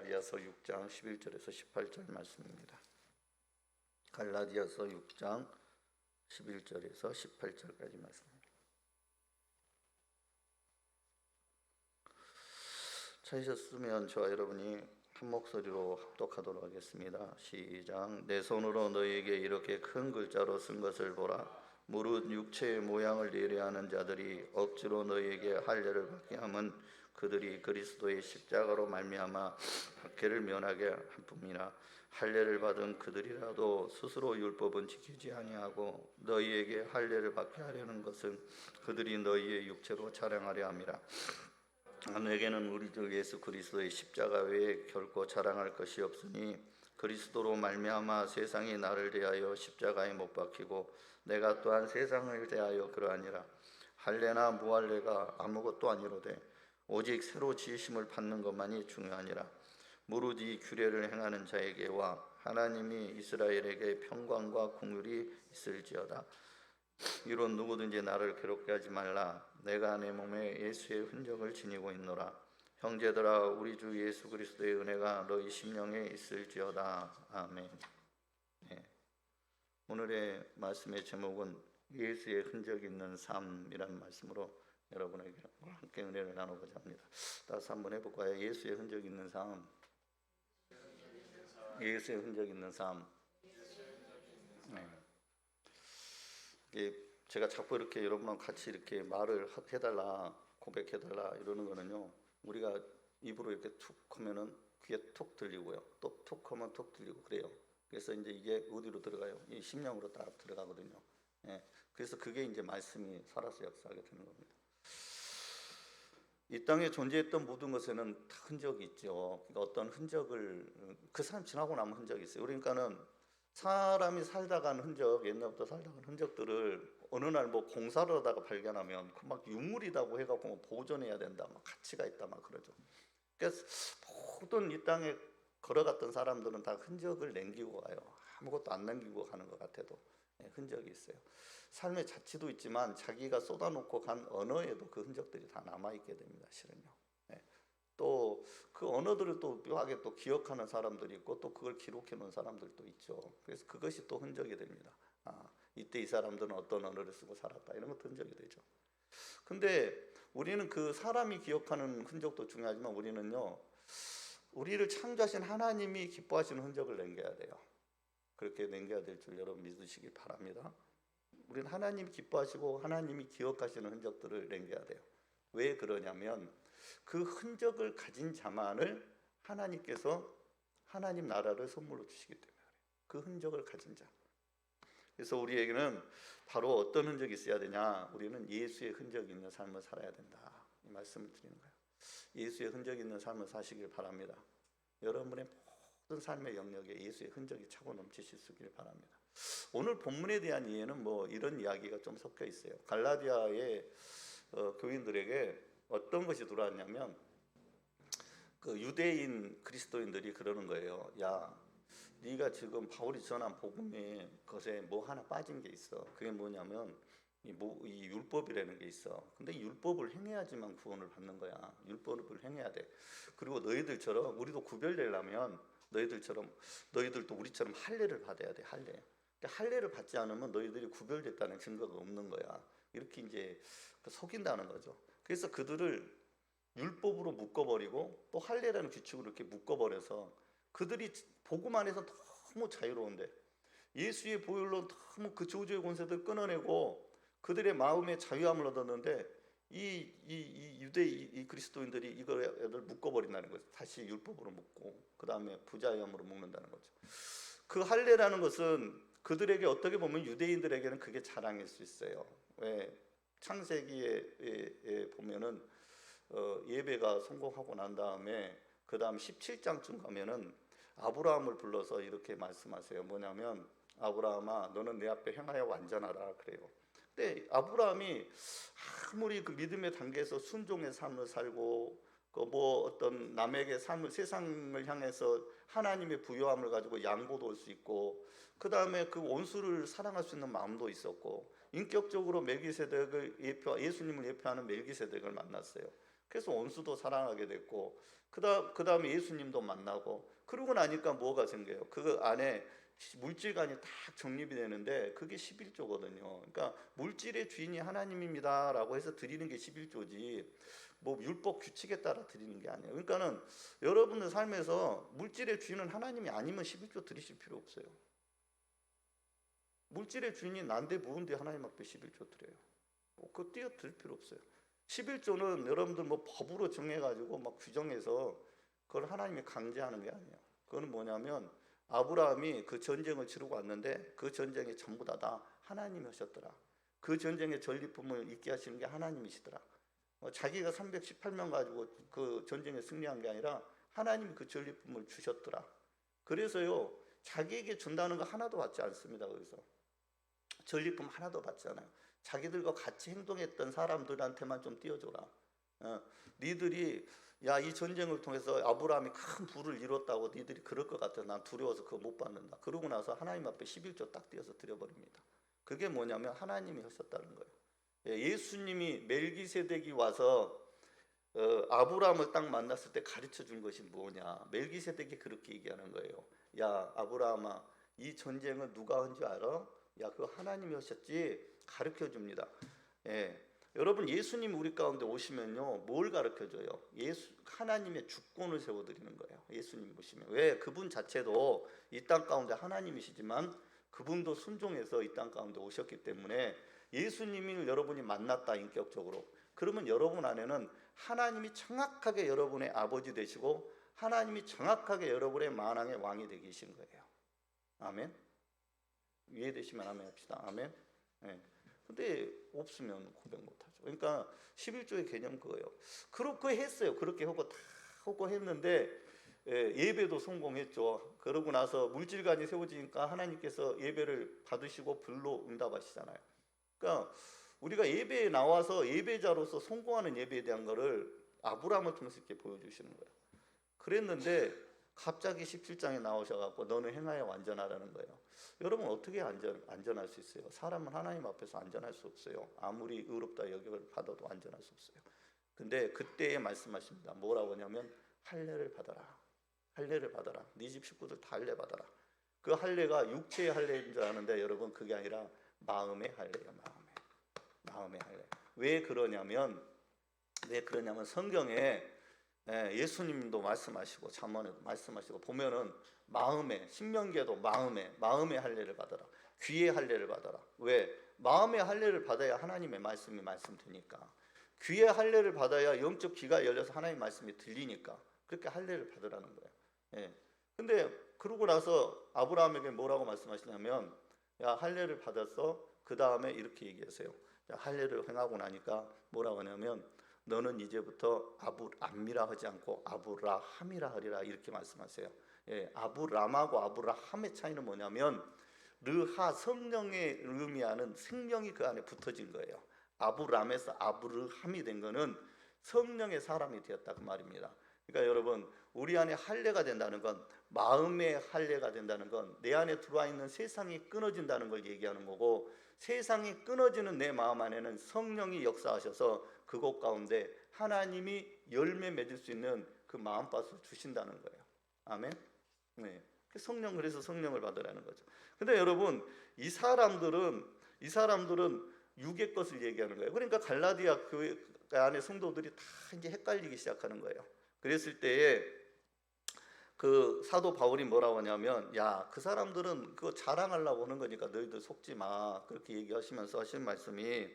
갈라디아서 6장 11절에서 18절 말씀입니다. 갈라디아서 6장 11절에서 18절까지 말씀입니다. 찾으셨으면 저와 여러분이 한 목소리로 합독하도록 하겠습니다. 시작. 내 손으로 너희에게 이렇게 큰 글자로 쓴 것을 보라. 무릇 육체의 모양을 예리하는 자들이 억지로 너희에게 할례를 받게 함은 그들이 그리스도의 십자가로 말미암아 박해를 면하게 한 뿐이라. 할례를 받은 그들이라도 스스로 율법은 지키지 아니하고 너희에게 할례를 받게 하려는 것은 그들이 너희의 육체로 자랑하려 함이라. 내게는 우리 주 예수 그리스도의 십자가 외에 결코 자랑할 것이 없으니 그리스도로 말미암아 세상이 나를 대하여 십자가에 못 박히고 내가 또한 세상을 대하여 그러하니라. 할례나 무할례가 아무것도 아니로되 오직 새로 지으심을 받는 것만이 중요하니라. 무릇 이 규례를 행하는 자에게와 하나님이 이스라엘에게 평강과 긍휼이 있을지어다. 이런 누구든지 나를 괴롭게 하지 말라. 내가 내 몸에 예수의 흔적을 지니고 있노라. 형제들아, 우리 주 예수 그리스도의 은혜가 너희 심령에 있을지어다. 아멘. 네. 오늘의 말씀의 제목은 예수의 흔적이 있는 삶이라는 말씀으로 여러분에게 함께 은혜를 나누고자 합니다. 다시 한번 해볼까요? 예수의 흔적이 있는 삶. 예수의 흔적이 있는 삶. 네. 제가 자꾸 이렇게 여러분과 같이 이렇게 말을 해달라, 고백해달라 이러는 거는요, 우리가 입으로 이렇게 툭 하면은 귀에 툭 들리고요, 또 툭 하면 툭 들리고 그래요. 그래서 이제 이게 어디로 들어가요? 이 심령으로 딱 들어가거든요. 예. 그래서 그게 이제 말씀이 살아서 역사하게 되는 겁니다. 이 땅에 존재했던 모든 것에는 다 흔적이 있죠. 그러니까 어떤 흔적을, 그 사람 지나고 나면 흔적이 있어요. 그러니까는 사람이 살다 간 흔적, 옛날부터 살다 간 흔적들을 어느 날 뭐 공사를 하다가 발견하면 그 막 유물이라고 해갖고 뭐 보존해야 된다, 막 가치가 있다, 막 그러죠. 그래서 모든 이 땅에 걸어갔던 사람들은 다 흔적을 남기고 가요. 아무것도 안 남기고 가는 것 같아도 흔적이 있어요. 삶의 자취도 있지만 자기가 쏟아놓고 간 언어에도 그 흔적들이 다 남아있게 됩니다, 실은요. 또 그 언어들을 또 묘하게 또 기억하는 사람들이 있고 또 그걸 기록해 놓은 사람들도 있죠. 그래서 그것이 또 흔적이 됩니다. 이때 이 사람들은 어떤 언어를 쓰고 살았다, 이런 것도 흔적이 되죠. 근데 우리는 그 사람이 기억하는 흔적도 중요하지만 우리는요, 우리를 창조하신 하나님이 기뻐하시는 흔적을 남겨야 돼요. 그렇게 남겨야 될 줄 여러분 믿으시기 바랍니다. 우리는 하나님이 기뻐하시고 하나님이 기억하시는 흔적들을 남겨야 돼요. 왜 그러냐면 그 흔적을 가진 자만을 하나님께서 하나님 나라를 선물로 주시기 때문에 그래요. 그 흔적을 가진 자. 그래서 우리에게는 바로 어떤 흔적이 있어야 되냐? 우리는 예수의 흔적이 있는 삶을 살아야 된다, 이 말씀을 드리는 거예요. 예수의 흔적이 있는 삶을 사시길 바랍니다. 여러분의 모든 삶의 영역에 예수의 흔적이 차고 넘치시길 바랍니다. 오늘 본문에 대한 이해는 뭐 이런 이야기가 좀 섞여 있어요. 갈라디아의 교인들에게 어떤 것이 들어왔냐면 그 유대인 그리스도인들이 그러는 거예요. 야, 네가 지금 바울이 전한 복음의 것에 뭐 하나 빠진 게 있어. 그게 뭐냐면 이 율법이라는 게 있어. 근데 율법을 행해야지만 구원을 받는 거야. 율법을 행해야 돼. 그리고 너희들처럼 우리도 구별되려면 너희들도 우리처럼 할례를 받아야 돼. 할례. 할례를 받지 않으면 너희들이 구별됐다는 증거가 없는 거야. 이렇게 이제 속인다는 거죠. 그래서 그들을 율법으로 묶어버리고 또 할례라는 규칙으로 이렇게 묶어버려서 그들이 복음 안에서 너무 자유로운데 예수의 보혈로 너무 그 저주의 권세들 끊어내고 그들의 마음의 자유함을 얻었는데 이 유대 그리스도인들이 이걸 묶어버린다는 거죠. 다시 율법으로 묶고 그 다음에 부자유함으로 묶는다는 거죠. 그 할례라는 것은 그들에게 어떻게 보면 유대인들에게는 그게 자랑일 수 있어요. 왜? 창세기에 보면은 예배가 성공하고 난 다음에 그 다음 17장쯤 가면은 아브라함을 불러서 이렇게 말씀하세요. 뭐냐면 아브라함아, 너는 내 앞에 행하여 완전하라 그래요. 근데 아브라함이 아무리 그 믿음의 단계에서 순종의 삶을 살고 그 뭐 어떤 남에게 삶을 세상을 향해서 하나님의 부요함을 가지고 양보도 할 수 있고 그 다음에 그 원수를 사랑할 수 있는 마음도 있었고 인격적으로 멜기세덱을 예수님을 예표하는 멜기세덱을 만났어요. 그래서 원수도 사랑하게 됐고 그다음에 예수님도 만나고 그러고 나니까 뭐가 생겨요? 그 안에 물질관이 딱 정립이 되는데 그게 11조거든요. 그러니까 물질의 주인이 하나님입니다라고 해서 드리는 게 11조지 뭐 율법 규칙에 따라 드리는 게 아니에요. 그러니까는 여러분들 삶에서 물질의 주인은 하나님이 아니면 11조 드리실 필요 없어요. 물질의 주인이 난데 무은데 하나님 앞에 11조 드려요. 그거 뛰어들 필요 없어요. 11조는 여러분들 뭐 법으로 정해가지고 막 규정해서 그걸 하나님이 강제하는 게 아니에요. 그거는 뭐냐면 아브라함이 그 전쟁을 치르고 왔는데 그 전쟁이 전부 다 하나님이 하셨더라. 그 전쟁의 전리품을 있게 하시는 게 하나님이시더라. 자기가 318명 가지고 그 전쟁에 승리한 게 아니라 하나님이 그 전리품을 주셨더라. 그래서요 자기에게 준다는 거 하나도 받지 않습니다. 거기서 전리품 하나도 받지 않아요. 자기들과 같이 행동했던 사람들한테만 좀 띄워줘라. 니들이 야 이 전쟁을 통해서 아브라함이 큰 부를 이뤘다고 니들이 그럴 것 같아. 난 두려워서 그거 못 받는다. 그러고 나서 하나님 앞에 11조 딱 띄어서 드려버립니다. 그게 뭐냐면 하나님이 하셨다는 거예요. 예수님이 멜기세덱이 와서 아브라함을 딱 만났을 때 가르쳐 준 것이 뭐냐. 멜기세덱이 그렇게 얘기하는 거예요. 야 아브라함아 이 전쟁은 누가 한 줄 알아? 야 그거 하나님이 하셨지. 가르쳐 줍니다. 여러분 예수님 우리 가운데 오시면요 뭘 가르쳐 줘요? 하나님의 주권을 세워드리는 거예요. 예수님 보시면 왜 그분 자체도 이 땅 가운데 하나님이시지만 그분도 순종해서 이 땅 가운데 오셨기 때문에 예수님을 여러분이 만났다 인격적으로 그러면 여러분 안에는 하나님이 정확하게 여러분의 아버지 되시고 하나님이 정확하게 여러분의 만왕의 왕이 되신 거예요. 아멘. 이해되시면 아멘 합시다. 아멘. 근데 없으면 고백 못하죠. 그러니까 11조의 개념 그거예요. 그렇게 했어요. 그렇게 하고 다 하고 했는데 예배도 성공했죠. 그러고 나서 물질관이 세워지니까 하나님께서 예배를 받으시고 불로 응답하시잖아요. 그러니까 우리가 예배에 나와서 예배자로서 성공하는 예배에 대한 거를 아브라함을 통해서 이렇게 보여주시는 거예요. 그랬는데 갑자기 17장에 나오셔갖고 너는 행하여 완전하라는 거예요. 여러분 어떻게 안전할 수 있어요? 사람은 하나님 앞에서 안전할 수 없어요. 아무리 의롭다 여김을 받아도 안전할 수 없어요. 근데 그때에 말씀하십니다. 뭐라고 하냐면 할례를 받아라. 할례를 받아라. 네 집 식구들 다 할례 받아라. 그 할례가 육체의 할례인 줄 아는데 여러분 그게 아니라 마음의 할례예요. 마음의 할례. 왜 그러냐면 성경에 예수님도 말씀하시고 잠언에도 말씀하시고 보면은 마음에 신명기에도 마음의 할례를 받아라. 귀의 할례를 받아라. 왜? 마음의 할례를 받아야 하나님의 말씀이 말씀되니까. 귀의 할례를 받아야 영적 귀가 열려서 하나님의 말씀이 들리니까 그렇게 할례를 받으라는 거예요. 근데 그러고 나서 아브라함에게 뭐라고 말씀하시냐면 야 할례를 받았어. 그 다음에 이렇게 얘기하세요. 할례를 행하고 나니까 뭐라고 하냐면 너는 이제부터 아브람이라 하지 않고 아브라함이라 하리라 이렇게 말씀하세요. 아브람하고 아브라함의 차이는 뭐냐면 르하 성령의 의미하는 생명이 그 안에 붙어진 거예요. 아브람에서 아브르함이 된 거는 성령의 사람이 되었다 그 말입니다. 그러니까 여러분 우리 안에 할례가 된다는 건 마음의 할례가 된다는 건 내 안에 들어와 있는 세상이 끊어진다는 걸 얘기하는 거고 세상이 끊어지는 내 마음 안에는 성령이 역사하셔서 그곳 가운데 하나님이 열매 맺을 수 있는 그 마음밭을 주신다는 거예요. 아멘. 네. 그래서 성령을 받으라는 거죠. 근데 여러분 이 사람들은 육의 것을 얘기하는 거예요. 그러니까 갈라디아 교회 안에 성도들이 다 이제 헷갈리기 시작하는 거예요. 그랬을 때에 그 사도 바울이 뭐라고 하냐면 야 그 사람들은 그거 자랑하려고 하는 거니까 너희들 속지 마 그렇게 얘기하시면서 하신 말씀이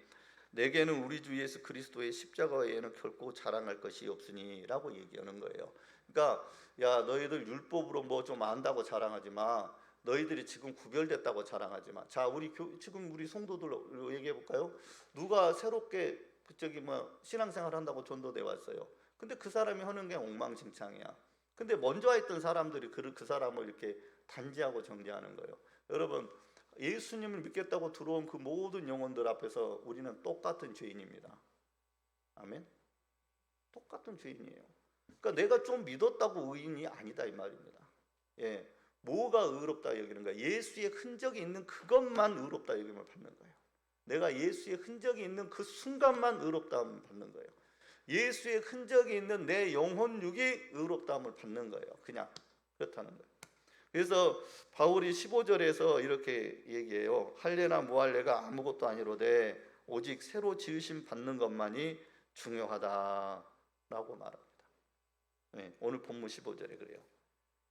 내게는 우리 주 예수 그리스도의 십자가 외에는 결코 자랑할 것이 없으니 라고 얘기하는 거예요. 그러니까 야 너희들 율법으로 뭐 좀 안다고 자랑하지 마. 너희들이 지금 구별됐다고 자랑하지 마. 자 지금 우리 성도들 얘기해 볼까요? 누가 새롭게 신앙생활 한다고 전도돼 왔어요. 근데 그 사람이 하는 게 엉망진창이야. 근데 먼저 했던 사람들이 그 사람을 이렇게 단지하고 정죄하는 거예요. 여러분 예수님을 믿겠다고 들어온 그 모든 영혼들 앞에서 우리는 똑같은 죄인입니다. 아멘. 똑같은 죄인이에요. 그러니까 내가 좀 믿었다고 의인이 아니다 이 말입니다. 뭐가 의롭다 여기는 거야? 예수의 흔적이 있는 그것만 의롭다 여김을 받는 거예요. 내가 예수의 흔적이 있는 그 순간만 의롭다 받는 거예요. 예수의 흔적이 있는 내 영혼육이 의롭다함을 받는 거예요. 그냥 그렇다는 거예요. 그래서 바울이 15절에서 이렇게 얘기해요. 할례나 무할례가 아무것도 아니로되 오직 새로 지으심 받는 것만이 중요하다라고 말합니다. 네, 오늘 본문 15절에 그래요.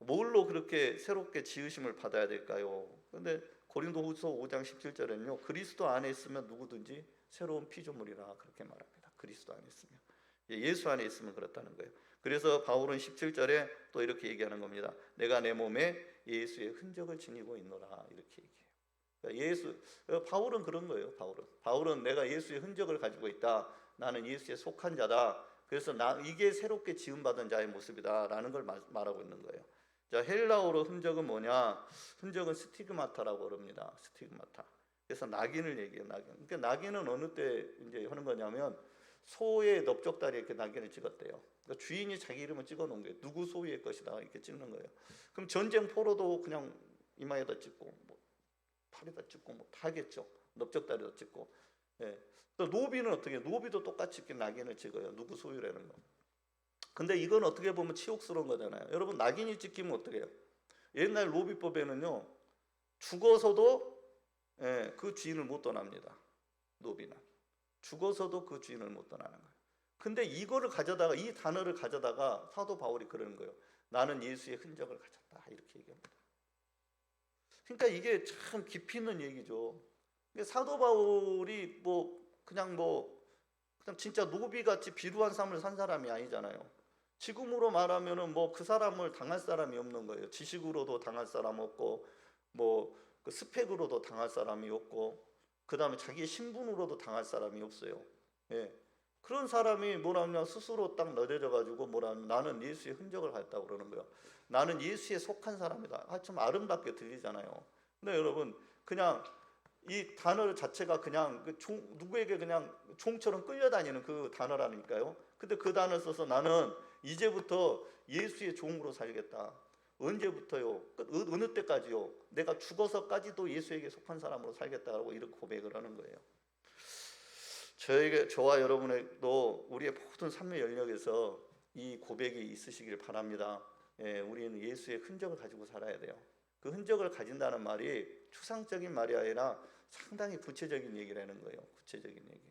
뭘로 그렇게 새롭게 지으심을 받아야 될까요? 근데 고린도후서 5장 17절에는요. 그리스도 안에 있으면 누구든지 새로운 피조물이라 그렇게 말합니다. 그리스도 안에 있으면. 예수 안에 있으면 그렇다는 거예요. 그래서 바울은 17절에 또 이렇게 얘기하는 겁니다. 내가 내 몸에 예수의 흔적을 지니고 있노라 이렇게 얘기해요. 그러니까 바울은 그런 거예요. 바울은 내가 예수의 흔적을 가지고 있다. 나는 예수에 속한 자다. 그래서 이게 새롭게 지음받은 자의 모습이다라는 걸 말하고 있는 거예요. 자, 헬라어로 흔적은 뭐냐? 흔적은 스티그마타라고 그럽니다. 스티그마타. 그래서 낙인을 얘기해요. 낙인. 그러니까 낙인은 어느 때 이제 하는 거냐면 소의 넓적다리에 이렇게 낙인을 찍었대요. 그러니까 주인이 자기 이름을 찍어 놓은 거예요. 누구 소유의 것이다 이렇게 찍는 거예요. 그럼 전쟁 포로도 그냥 이마에다 찍고 뭐 팔에다 찍고 뭐 다 하겠죠. 넓적다리도 찍고. 예. 또 노비는 어떻게 해요? 노비도 똑같이 이렇게 낙인을 찍어요. 누구 소유라는 거. 근데 이건 어떻게 보면 치욕스러운 거잖아요. 여러분 낙인이 찍히면 어떻게 해요? 옛날 노비법에는요. 죽어서도 그 주인을 못 떠납니다. 노비는. 죽어서도 그 주인을 못 떠나는 거예요. 근데 이거를 가져다가 이 단어를 가져다가 사도 바울이 그러는 거예요. 나는 예수의 흔적을 가졌다 이렇게 얘기합니다. 그러니까 이게 참 깊이 있는 얘기죠. 사도 바울이 그냥 진짜 노비같이 비루한 삶을 산 사람이 아니잖아요. 지금으로 말하면은 그 사람을 당할 사람이 없는 거예요. 지식으로도 당할 사람 없고 그 스펙으로도 당할 사람이 없고 그 다음에 자기의 신분으로도 당할 사람이 없어요. 예. 그런 사람이 뭐라냐 스스로 딱 너뎌져가지고 나는 예수의 흔적을 가졌다고 그러는 거예요. 나는 예수에 속한 사람이다. 좀 아름답게 들리잖아요. 근데 여러분 그냥 이 단어 자체가 그냥 누구에게 그냥 종처럼 끌려다니는 그 단어라니까요. 근데 그 단어 써서 나는 이제부터 예수의 종으로 살겠다. 언제부터요? 어느 때까지요? 내가 죽어서까지도 예수에게 속한 사람으로 살겠다고 이렇게 고백을 하는 거예요. 저와 여러분에도 우리의 모든 삶의 영역에서 이 고백이 있으시길 바랍니다. 우리는 예수의 흔적을 가지고 살아야 돼요. 그 흔적을 가진다는 말이 추상적인 말이 아니라 상당히 구체적인 얘기라는 거예요. 구체적인 얘기.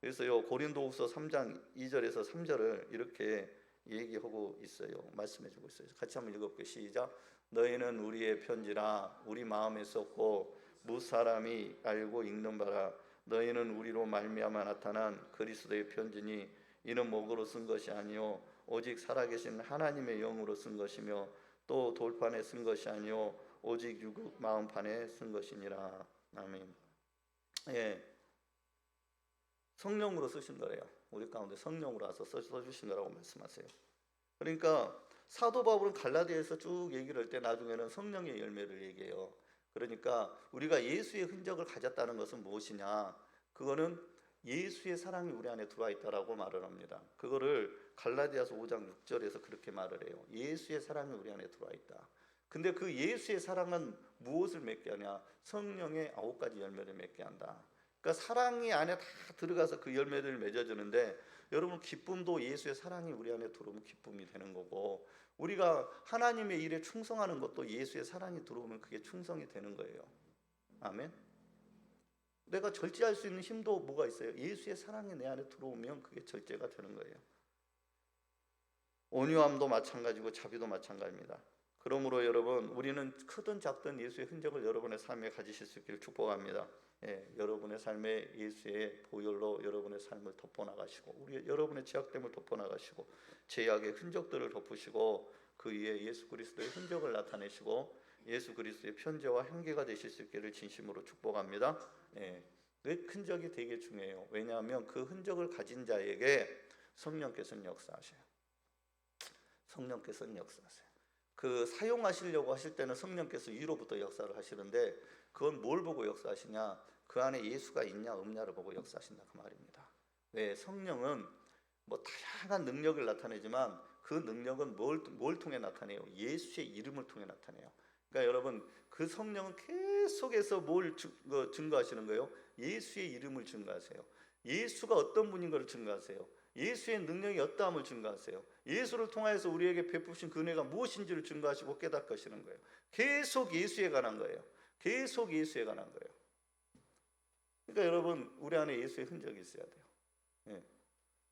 그래서요 고린도후서 3장 2절에서 3절을 이렇게 얘기하고 있어요. 말씀해주고 있어요. 같이 한번 읽어볼게요. 시작. 너희는 우리의 편지라 우리 마음에 썼고 무사람이 알고 읽는 바라. 너희는 우리로 말미암아 나타난 그리스도의 편지니 이는 목으로 쓴 것이 아니요 오직 살아계신 하나님의 영으로 쓴 것이며 또 돌판에 쓴 것이 아니요 오직 육의 마음판에 쓴 것이니라. 아멘. 예, 성령으로 쓰신 거래요. 우리 가운데 성령으로 와서 써주신 거라고 말씀하세요. 그러니까 사도 바울은 갈라디아에서 쭉 얘기를 할 때 나중에는 성령의 열매를 얘기해요. 그러니까 우리가 예수의 흔적을 가졌다는 것은 무엇이냐? 그거는 예수의 사랑이 우리 안에 들어와 있다라고 말을 합니다. 그거를 갈라디아서 5장 6절에서 그렇게 말을 해요. 예수의 사랑이 우리 안에 들어와 있다. 근데 그 예수의 사랑은 무엇을 맺게 하냐? 성령의 9가지 열매를 맺게 한다. 그러니까 사랑이 안에 다 들어가서 그 열매를 맺어주는데 여러분 기쁨도 예수의 사랑이 우리 안에 들어오면 기쁨이 되는 거고 우리가 하나님의 일에 충성하는 것도 예수의 사랑이 들어오면 그게 충성이 되는 거예요. 아멘. 내가 절제할 수 있는 힘도 뭐가 있어요? 예수의 사랑이 내 안에 들어오면 그게 절제가 되는 거예요. 온유함도 마찬가지고 자비도 마찬가지입니다. 그러므로 여러분 우리는 크든 작든 예수의 흔적을 여러분의 삶에 가지실 수 있기를 축복합니다. 여러분의 삶에 예수의 보혈로 여러분의 삶을 덮어나가시고 여러분의 죄악됨을 덮어나가시고 죄악의 흔적들을 덮으시고 그 위에 예수 그리스도의 흔적을 나타내시고 예수 그리스도의 편지와 향기가 되실 수 있기를 진심으로 축복합니다. 그 흔적이 되게 중요해요. 왜냐하면 그 흔적을 가진 자에게 성령께서는 역사하셔요. 성령께서는 역사하세요. 그 사용하시려고 하실 때는 성령께서 위로부터 역사를 하시는데 그건 뭘 보고 역사하시냐? 그 안에 예수가 있냐 없냐를 보고 역사하신다 그 말입니다. 왜? 성령은 다양한 능력을 나타내지만 그 능력은 뭘 통해 나타내요? 예수의 이름을 통해 나타내요. 그러니까 여러분 그 성령은 계속해서 뭘 증거하시는 거예요? 예수의 이름을 증거하세요. 예수가 어떤 분인 걸 증거하세요. 예수의 능력이 어떠함을 증거하세요. 예수를 통하여서 우리에게 베푸신 그 은혜가 무엇인지를 증거하시고 깨닫게 하시는 거예요. 계속 예수에 관한 거예요. 계속 예수에 관한 거예요. 그러니까 여러분, 우리 안에 예수의 흔적이 있어야 돼요. 예.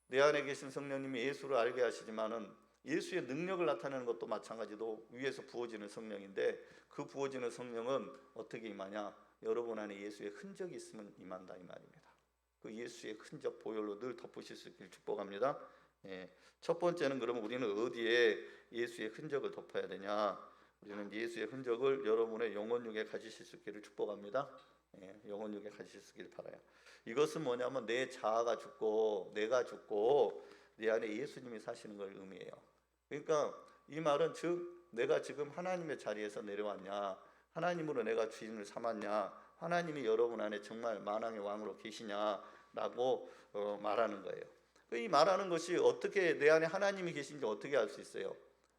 내 안에 계신 성령님이 예수를 알게 하시지만은 예수의 능력을 나타내는 것도 마찬가지로 위에서 부어지는 성령인데, 그 부어지는 성령은 어떻게 임하냐? 여러분 안에 예수의 흔적이 있으면 임한다 이 말입니다. 그 예수의 흔적 보혈로 늘 덮으실 수 있길 축복합니다. 예. 첫 번째는 그러면 우리는 어디에 예수의 흔적을 덮어야 되냐? 우리는 예수의 흔적을 여러분의 영혼육에 가지실 수 있기를 축복합니다. 예. 영혼육에 가지실 수 있기를 바라요. 이것은 뭐냐면 내 자아가 죽고 내가 죽고 내 안에 예수님이 사시는 걸 의미해요. 그러니까 이 말은 즉 내가 지금 하나님의 자리에서 내려왔냐, 하나님으로 내가 주인을 삼았냐, 하나님이 여러분 안에 정말 만왕의 왕으로 계시냐라고 말하는 거예요. 이 말하는 것이 어떻게 내 안에 하나님이 계신지 어떻게 알 수 있어요?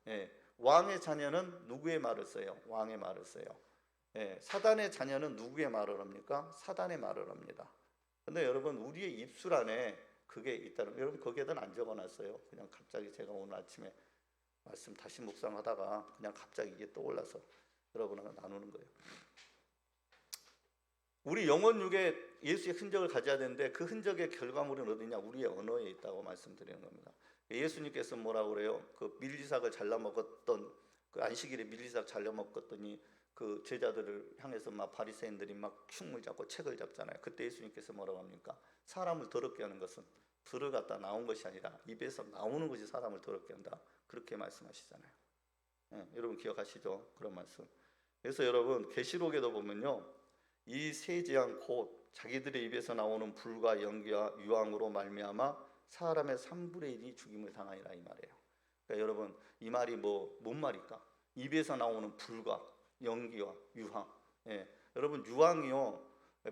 예, 왕의 자녀는 누구의 말을 써요? 왕의 말을 써요. 예, 사단의 자녀는 누구의 말을 합니까? 사단의 말을 합니다. 근데 여러분, 우리의 입술 안에 그게 있다는, 여러분 거기에다 안 적어놨어요. 그냥 갑자기 제가 오늘 아침에 말씀 다시 묵상하다가 그냥 갑자기 이게 떠올라서 여러분과 나누는 거예요. 우리 영혼육에 예수의 흔적을 가져야 되는데 그 흔적의 결과물은 어디냐? 우리의 언어에 있다고 말씀드리는 겁니다. 예수님께서 뭐라고 그래요? 그 밀리삭을 잘라 먹었던, 그 안식일에 밀리삭 잘라 먹었더니 그 제자들을 향해서 막 바리새인들이 막 흉을 잡고 책을 잡잖아요. 그때 예수님께서 뭐라고 합니까? 사람을 더럽게 하는 것은 들어갔다 나온 것이 아니라 입에서 나오는 것이 사람을 더럽게 한다. 그렇게 말씀하시잖아요. 예, 여러분 기억하시죠? 그런 말씀. 그래서 여러분 계시록에도 보면요, 이 세 재앙 곧 자기들의 입에서 나오는 불과 연기와 유황으로 말미암아 사람의 3분의 1이 죽임을 당하리라 이 말이에요. 그러니까 여러분 이 말이 뭔 말일까? 입에서 나오는 불과 연기와 유황. 예, 여러분 유황이요,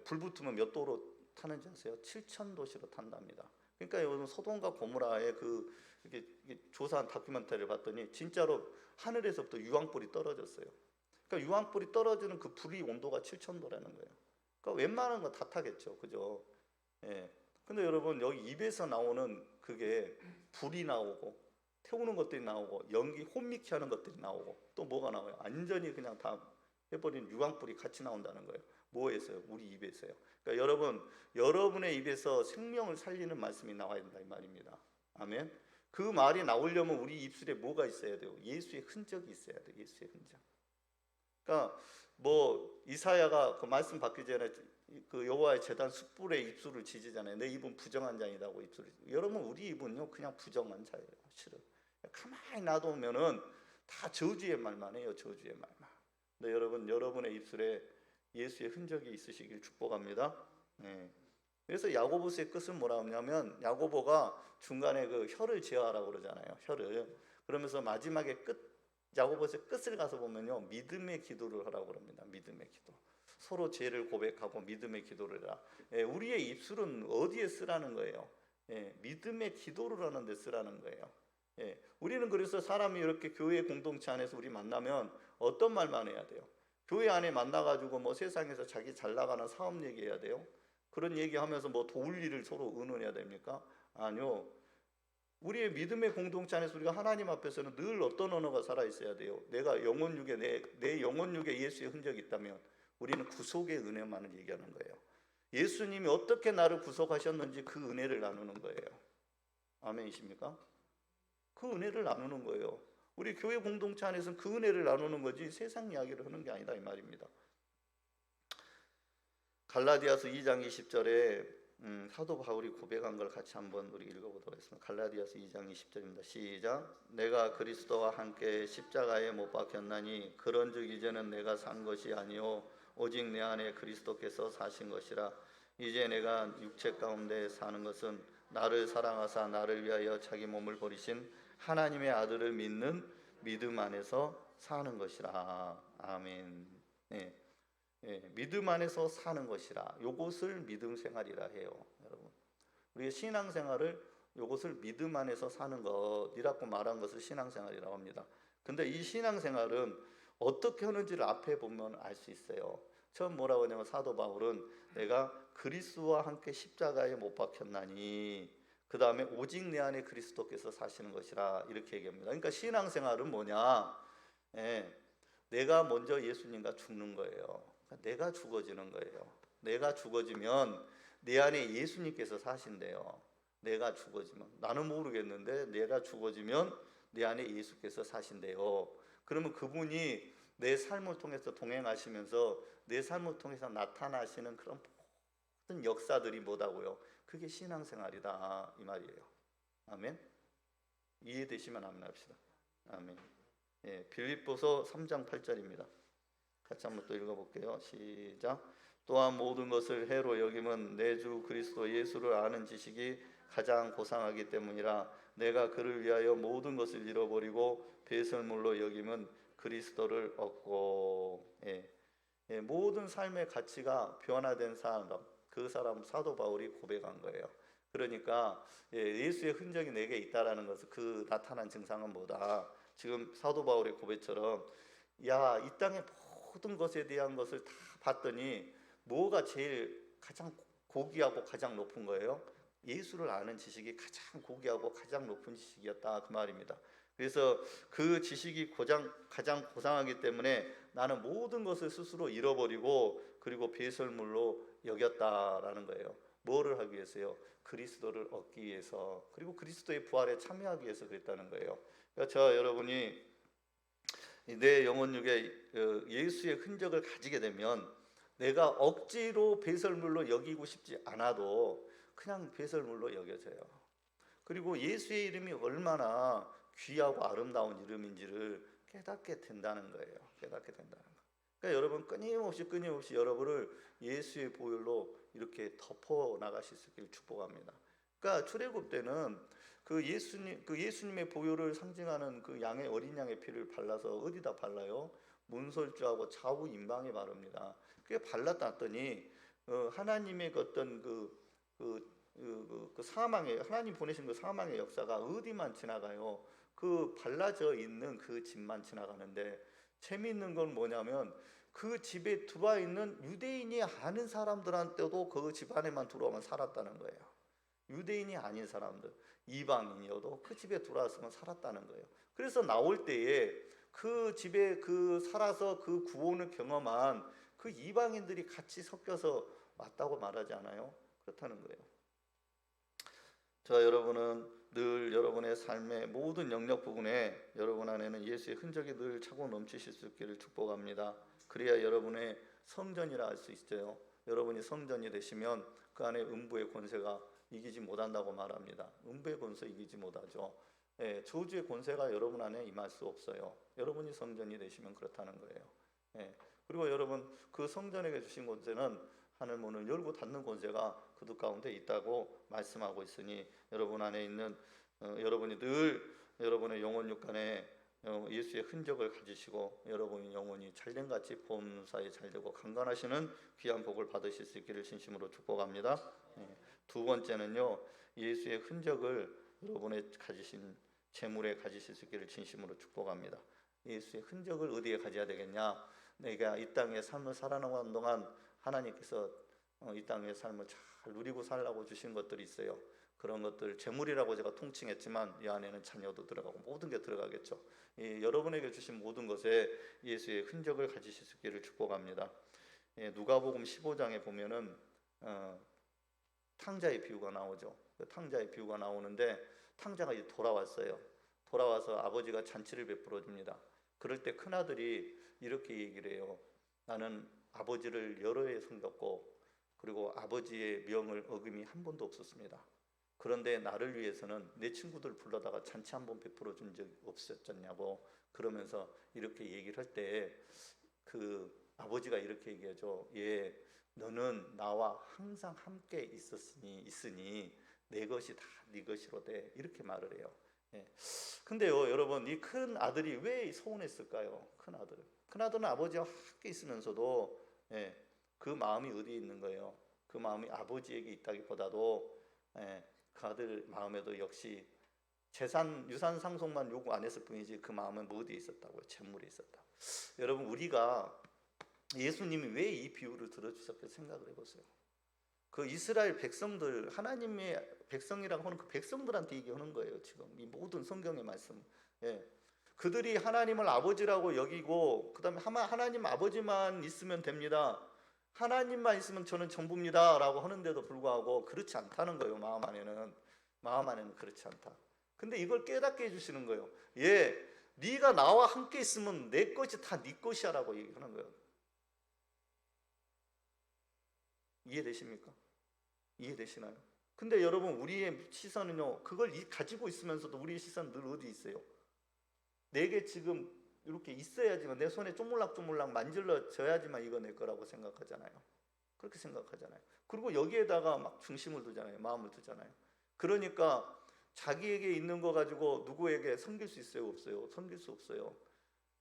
불 붙으면 몇 도로 타는지 아세요? 7,000도씨로 탄답니다. 그러니까 여러분 소돔과 고모라의 이렇게 조사한 다큐멘터리를 봤더니 진짜로 하늘에서부터 유황불이 떨어졌어요. 그러니까 유황불이 떨어지는 그 불이 온도가 7,000도라는 거예요. 그러니까 웬만한 거 다 타겠죠, 그죠? 예. 근데 여러분 여기 입에서 나오는 그게 불이 나오고 태우는 것들이 나오고 연기 혼미케 하는 것들이 나오고 또 뭐가 나와요? 완전히 그냥 다 해버린 유황불이 같이 나온다는 거예요. 뭐에서요? 우리 입에서요. 그러니까 여러분의 입에서 생명을 살리는 말씀이 나와야 된다 이 말입니다. 아멘. 그 말이 나오려면 우리 입술에 뭐가 있어야 돼요? 예수의 흔적이 있어야 돼요. 예수의 흔적. 그러니까 이사야가 그 말씀 받기 전에 그 여호와의 제단 숯불에 입술을 지지잖아요. 내 입은 부정한 자이라고 입술을. 여러분 우리 입은요 그냥 부정한 자예요. 실은 가만히 놔두면은 다 저주의 말만 해요. 저주의 말만. 근데 여러분의 입술에 예수의 흔적이 있으시길 축복합니다. 네. 그래서 야고보서의 끝은 뭐라 하냐면 야고보가 중간에 그 혀를 제어하라고 그러잖아요. 혀를. 그러면서 마지막에 야고보서의 끝을 가서 보면요 믿음의 기도를 하라고 그럽니다. 믿음의 기도. 서로 죄를 고백하고 믿음의 기도를 해라. 예, 우리의 입술은 어디에 쓰라는 거예요? 예, 믿음의 기도를 하는 데 쓰라는 거예요. 예, 우리는 그래서 사람이 이렇게 교회 공동체 안에서 우리 만나면 어떤 말만 해야 돼요? 교회 안에 만나가지고 세상에서 자기 잘 나가는 사업 얘기해야 돼요? 그런 얘기하면서 도울 일을 서로 의논해야 됩니까? 아니요. 우리의 믿음의 공동체 안에서 우리가 하나님 앞에서는 늘 어떤 언어가 살아있어야 돼요? 내가 영혼육에 내 영혼육에 예수의 흔적이 있다면 우리는 구속의 은혜만을 얘기하는 거예요. 예수님이 어떻게 나를 구속하셨는지 그 은혜를 나누는 거예요. 아멘이십니까? 그 은혜를 나누는 거예요. 우리 교회 공동체 안에서는 그 은혜를 나누는 거지 세상 이야기를 하는 게 아니다 이 말입니다. 갈라디아서 2장 20절에 사도 바울이 고백한 걸 같이 한번 우리 읽어보도록 하겠습니다. 갈라디아서 2장 20절입니다. 시작. 내가 그리스도와 함께 십자가에 못 박혔나니 그런즉 이제는 내가 산 것이 아니요 오직 내 안에 그리스도께서 사신 것이라. 이제 내가 육체 가운데 사는 것은 나를 사랑하사 나를 위하여 자기 몸을 버리신 하나님의 아들을 믿는 믿음 안에서 사는 것이라. 아멘. 네. 예, 믿음 안에서 사는 것이라. 요것을 믿음 생활이라 해요. 여러분, 우리의 신앙생활을 요것을 믿음 안에서 사는 것이라고 말한 것을 신앙생활이라고 합니다. 근데 이 신앙생활은 어떻게 하는지를 앞에 보면 알 수 있어요. 처음 뭐라고 하냐면 사도 바울은 내가 그리스도와 함께 십자가에 못 박혔나니 그 다음에 오직 내 안에 그리스도께서 사시는 것이라 이렇게 얘기합니다. 그러니까 신앙생활은 뭐냐? 예, 내가 먼저 예수님과 죽는 거예요. 그러니까 내가 죽어지는 거예요. 내가 죽어지면 내 안에 예수님께서 사신대요. 내가 죽어지면 나는 모르겠는데 내가 죽어지면 내 안에 예수께서 사신대요. 그러면 그분이 내 삶을 통해서 동행하시면서 내 삶을 통해서 나타나시는 그런 모든 역사들이 뭐다고요? 그게 신앙생활이다 이 말이에요. 아멘. 이해되시면 아멘 합시다. 아멘. 예, 빌립보서 3장 8절입니다. 같이 한번 또 읽어볼게요. 시작. 또한 모든 것을 해로 여김은 내 주 그리스도 예수를 아는 지식이 가장 고상하기 때문이라. 내가 그를 위하여 모든 것을 잃어버리고 배설물로 여김은 그리스도를 얻고. 예, 모든 삶의 가치가 변화된 사람, 그 사람 사도 바울이 고백한 거예요. 그러니까 예수의 흔적이 내게 있다라는 것은 그 나타난 증상은 뭐다? 지금 사도 바울의 고백처럼 야, 이 땅의 모든 것에 대한 것을 다 봤더니 뭐가 제일 가장 고귀하고 가장 높은 거예요? 예수를 아는 지식이 가장 고귀하고 가장 높은 지식이었다 그 말입니다. 그래서 그 지식이 가장 고상하기 때문에 나는 모든 것을 스스로 잃어버리고 그리고 배설물로 여겼다라는 거예요. 뭐를 하기 위해서요? 그리스도를 얻기 위해서, 그리고 그리스도의 부활에 참여하기 위해서 그랬다는 거예요. 그러니까 저 여러분이 내 영혼육에 예수의 흔적을 가지게 되면 내가 억지로 배설물로 여기고 싶지 않아도 그냥 배설물로 여겨져요. 그리고 예수의 이름이 얼마나 귀하고 아름다운 이름인지를 깨닫게 된다는 거예요. 깨닫게 된다는 거. 그러니까 여러분 끊임없이 여러분을 예수의 보혈로 이렇게 덮어 나가실 수 있기를 축복합니다. 그러니까 출애굽 때는 그 예수님의 보혈을 상징하는 그 어린 양의 피를 발라서 어디다 발라요? 문설주하고 좌우 임방에 바릅니다. 그게 발랐더니 하나님의 어떤 그 사망의 하나님 보내신 그 사망의 역사가 어디만 지나가요? 그 발라져 있는 그 집만 지나가는데 재미있는 건 뭐냐면 그 집에 들어와 있는 유대인이 아는 사람들한테도 그 집 안에만 들어오면 살았다는 거예요. 유대인이 아닌 사람들, 이방인이어도 그 집에 들어왔으면 살았다는 거예요. 그래서 나올 때에 그 집에 살아서 그 구원을 경험한 그 이방인들이 같이 섞여서 왔다고 말하지 않아요? 그렇다는 거예요. 여러분은 늘 여러분의 삶의 모든 영역 부분에 여러분 안에는 예수의 흔적이 늘 차고 넘치실 수 있기를 축복합니다. 그래야 여러분의 성전이라 할 수 있어요. 여러분이 성전이 되시면 그 안에 음부의 권세가 이기지 못한다고 말합니다. 음부의 권세 이기지 못하죠. 저주의 권세가 여러분 안에 임할 수 없어요. 여러분이 성전이 되시면 그렇다는 거예요. 그리고 여러분 그 성전에게 주신 권세는 하늘 문을 열고 닫는 권세가 그들 가운데 있다고 말씀하고 있으니 여러분 안에 있는 여러분이 늘 여러분의 영혼 육간에 예수의 흔적을 가지시고 여러분의 영혼이 잘된같이 범사에 잘되고 강건하시는 귀한 복을 받으실 수 있기를 진심으로 축복합니다. 두 번째는요, 예수의 흔적을 여러분의 가지신 재물에 가지실 수 있기를 진심으로 축복합니다. 예수의 흔적을 어디에 가져야 되겠냐? 내가 이 땅의 삶을 살아가는 동안 하나님께서 이 땅의 삶을 잘 누리고 살라고 주신 것들이 있어요. 그런 것들 재물이라고 제가 통칭했지만 이 안에는 자녀도 들어가고 모든 게 들어가겠죠. 여러분에게 주신 모든 것에 예수의 흔적을 가지실 수 있기를 축복합니다. 누가복음 15장에 보면은 탕자의 비유가 나오죠. 그 탕자의 비유가 나오는데 탕자가 이제 돌아왔어요. 돌아와서 아버지가 잔치를 베풀어 줍니다. 그럴 때 큰아들이 이렇게 얘기를 해요. 나는 아버지를 여러 해 섬겼고 그리고 아버지의 명을 어김이 한 번도 없었습니다. 그런데 나를 위해서는 내 친구들 불러다가 잔치 한 번 베풀어 준 적 없었냐고 그러면서 이렇게 얘기를 할 때 그 아버지가 이렇게 얘기하죠. 너는 나와 항상 함께 있으니 내 것이 다 네 것이로 돼. 이렇게 말을 해요. 근데요, 여러분, 이 큰 아들이 왜 서운했을까요? 큰 아들은 아버지와 함께 있으면서도 그 마음이 어디에 있는 거예요? 그 마음이 아버지에게 있다기보다도 그 아들 마음에도 역시 유산 상속만 요구 안 했을 뿐이지 그 마음은 어디에 있었다고요? 재물에 있었다. 여러분, 우리가 예수님이 왜 이 비유를 들어주셨게 생각을 해보세요. 그 이스라엘 백성들, 하나님의 백성이라고 하는 그 백성들한테 얘기하는 거예요. 지금 이 모든 성경의 말씀. 예. 그들이 하나님을 아버지라고 여기고 그다음에 하나님 아버지만 있으면 됩니다. 하나님만 있으면 저는 전부입니다라고 하는데도 불구하고 그렇지 않다는 거예요. 마음 안에는 그렇지 않다. 근데 이걸 깨닫게 해주시는 거예요. 예, 네가 나와 함께 있으면 내 것이 다 네 것이야라고 얘기하는 거예요. 이해되십니까? 이해되시나요? 근데 여러분, 우리의 시선은요, 그걸 가지고 있으면서도 우리의 시선은 늘 어디 있어요? 내게 지금 이렇게 있어야지만, 내 손에 쪼물락쪼물락 만질러져야지만 이거 내 거라고 생각하잖아요. 그렇게 생각하잖아요. 그리고 여기에다가 막 중심을 두잖아요. 마음을 두잖아요. 그러니까 자기에게 있는 거 가지고 누구에게 섬길 수 있어요? 없어요? 섬길 수 없어요.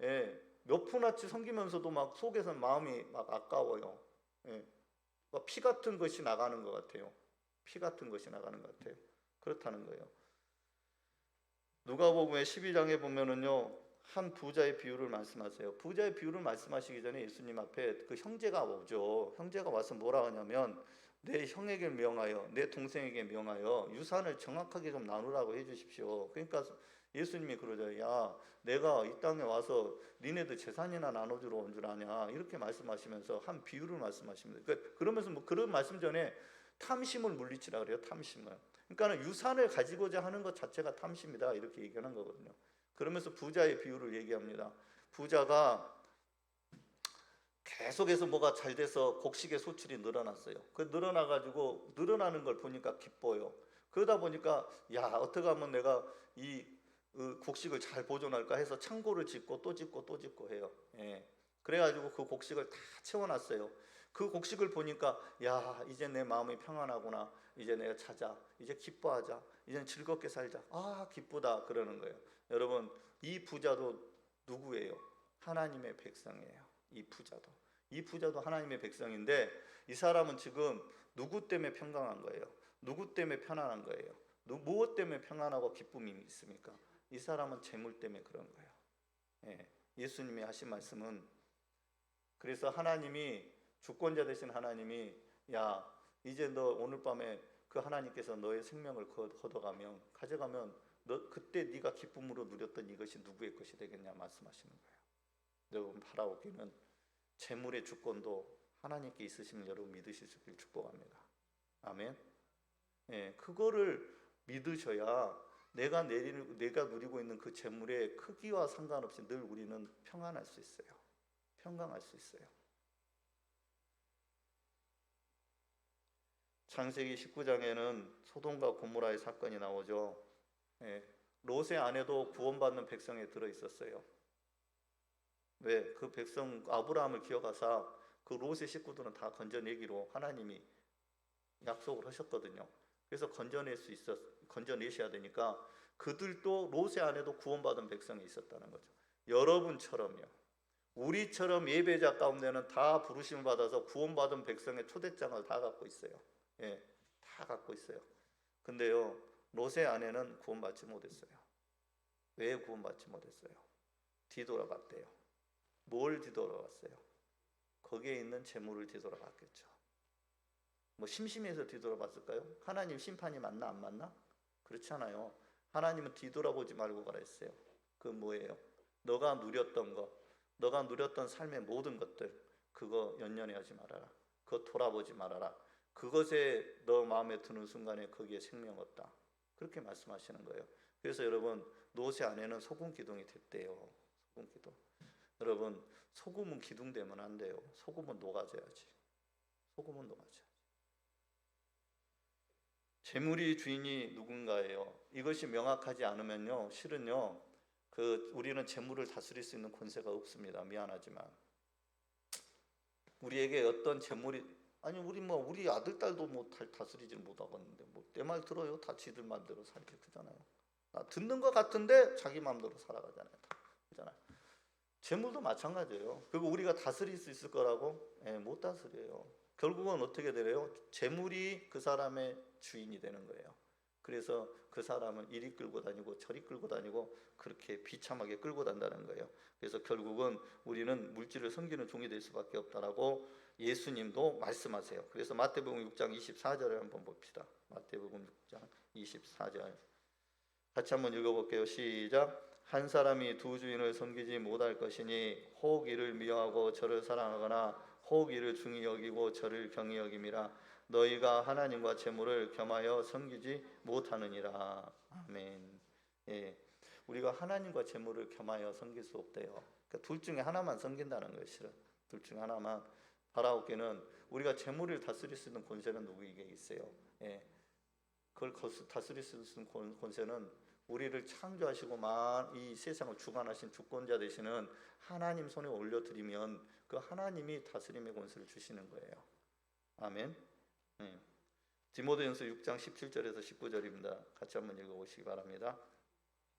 예, 몇 푼어치 섬기면서도 막 속에서는 마음이 막 아까워요. 예, 막 피 같은 것이 나가는 것 같아요. 피 같은 것이 나가는 것 같아요. 그렇다는 거예요. 누가복음의 12장에 보면은요, 한 부자의 비유를 말씀하세요. 부자의 비유를 말씀하시기 전에 예수님 앞에 그 형제가 오죠. 형제가 와서 뭐라 하냐면, 내 형에게 명하여, 내 동생에게 명하여 유산을 정확하게 좀 나누라고 해주십시오. 그러니까 예수님이 그러죠. 야, 내가 이 땅에 와서 니네들 재산이나 나눠주러 온 줄 아냐, 이렇게 말씀하시면서 한 비유를 말씀하십니다. 그러면서 뭐 그런 말씀 전에 탐심을 물리치라 그래요. 탐심을. 그러니까 유산을 가지고자 하는 것 자체가 탐심이다, 이렇게 얘기하는 거거든요. 그러면서 부자의 비유를 얘기합니다. 부자가 계속해서 뭐가 잘 돼서 곡식의 소출이 늘어났어요. 그 늘어나가지고 늘어나는 걸 보니까 기뻐요. 그러다 보니까 야, 어떻게 하면 내가 이 곡식을 잘 보존할까 해서 창고를 짓고 또 짓고 또 짓고 해요. 예. 그래가지고 그 곡식을 다 채워놨어요. 그 곡식을 보니까 야, 이제 내 마음이 평안하구나. 이제 내가 자자. 이제 기뻐하자. 이제 즐겁게 살자. 아, 기쁘다, 그러는 거예요. 여러분, 이 부자도 누구예요? 하나님의 백성이에요. 이 부자도 하나님의 백성인데, 이 사람은 지금 누구 때문에 평강한 거예요? 누구 때문에 편안한 거예요? 무엇 때문에 평안하고 기쁨이 있습니까? 이 사람은 재물 때문에 그런 거예요. 예, 예수님이 하신 말씀은, 그래서 하나님이, 주권자 되신 하나님이, 야, 이제 너 오늘 밤에 그 하나님께서 너의 생명을 가져가면 너 그때 네가 기쁨으로 누렸던 이것이 누구의 것이 되겠냐 말씀하시는 거예요. 여러분, 바라옵기는 재물의 주권도 하나님께 있으시면 여러분 믿으실 수 있기를 축복합니다. 아멘. 예, 그거를 믿으셔야 내가 누리고 있는 그 재물의 크기와 상관없이 늘 우리는 평안할 수 있어요. 평강할 수 있어요. 창세기 19장에는 소돔과 고모라의 사건이 나오죠. 예, 롯의 아내도 구원받는 백성에 들어 있었어요. 왜? 그 백성 아브라함을 기억하사 그 롯의 식구들은 다 건져내기로 하나님이 약속을 하셨거든요. 그래서 건져내셔야 되니까 그들도, 롯의 아내도 구원받은 백성이 있었다는 거죠. 여러분처럼요, 우리처럼 예배자 가운데는 다 부르심을 받아서 구원받은 백성의 초대장을 다 갖고 있어요. 예, 다 갖고 있어요. 근데요, 롯의 아내는 구원받지 못했어요. 왜 구원받지 못했어요? 뒤돌아봤대요. 뭘 뒤돌아봤어요? 거기에 있는 재물을 뒤돌아봤겠죠. 뭐 심심해서 뒤돌아봤을까요? 하나님 심판이 맞나 안 맞나? 그렇지 않아요. 하나님은 뒤돌아보지 말고 가라 했어요. 그 뭐예요? 너가 누렸던 것, 너가 누렸던 삶의 모든 것들, 그거 연연해하지 말아라. 그거 돌아보지 말아라. 그것에 너 마음에 드는 순간에 거기에 생명 없다. 그렇게 말씀하시는 거예요. 그래서 여러분, 롯의 아내는 소금 기둥이 됐대요. 소금 기둥. 여러분, 소금은 기둥되면 안 돼요. 소금은 녹아져야지. 소금은 녹아져야지. 재물이 주인이 누군가예요. 이것이 명확하지 않으면요, 실은요, 우리는 재물을 다스릴 수 있는 권세가 없습니다. 미안하지만 우리에게 어떤 재물이, 아니 우리 아들 딸도 뭐 다스리지 못하겠는데 뭐 내 말 들어요? 다 지들 마음대로 살게 크잖아요. 듣는 것 같은데 자기 마음대로 살아가잖아요. 그잖아요. 재물도 마찬가지예요. 그리고 우리가 다스릴 수 있을 거라고? 못 다스려요. 결국은 어떻게 되래요? 재물이 그 사람의 주인이 되는 거예요. 그래서 그 사람은 이리 끌고 다니고 저리 끌고 다니고 그렇게 비참하게 끌고 단다는 거예요. 그래서 결국은 우리는 물질을 섬기는 종이 될 수밖에 없다라고 예수님도 말씀하세요. 그래서 마태복음 6장 24절을 한번 봅시다. 마태복음 6장 24절 같이 한번 읽어볼게요. 시작. 한 사람이 두 주인을 섬기지 못할 것이니 혹 이를 미워하고 저를 사랑하거나 혹 이를 중히 여기고 저를 경히 여김이라. 너희가 하나님과 재물을 겸하여 섬기지 못하느니라. 아멘. 예, 우리가 하나님과 재물을 겸하여 섬길 수 없대요. 그러니까 둘 중에 하나만 섬긴다는 거예요. 실은 둘 중에 하나만. 바라옵기는 우리가 재물을 다스릴 수 있는 권세는 누구에게 있어요? 예, 그걸 다스릴 수 있는 권세는 우리를 창조하시고 이 세상을 주관하신 주권자 되시는 하나님 손에 올려드리면 그 하나님이 다스림의 권세를 주시는 거예요. 아멘. 디모데전서 6장 17절에서 19절입니다. 같이 한번 읽어보시기 바랍니다.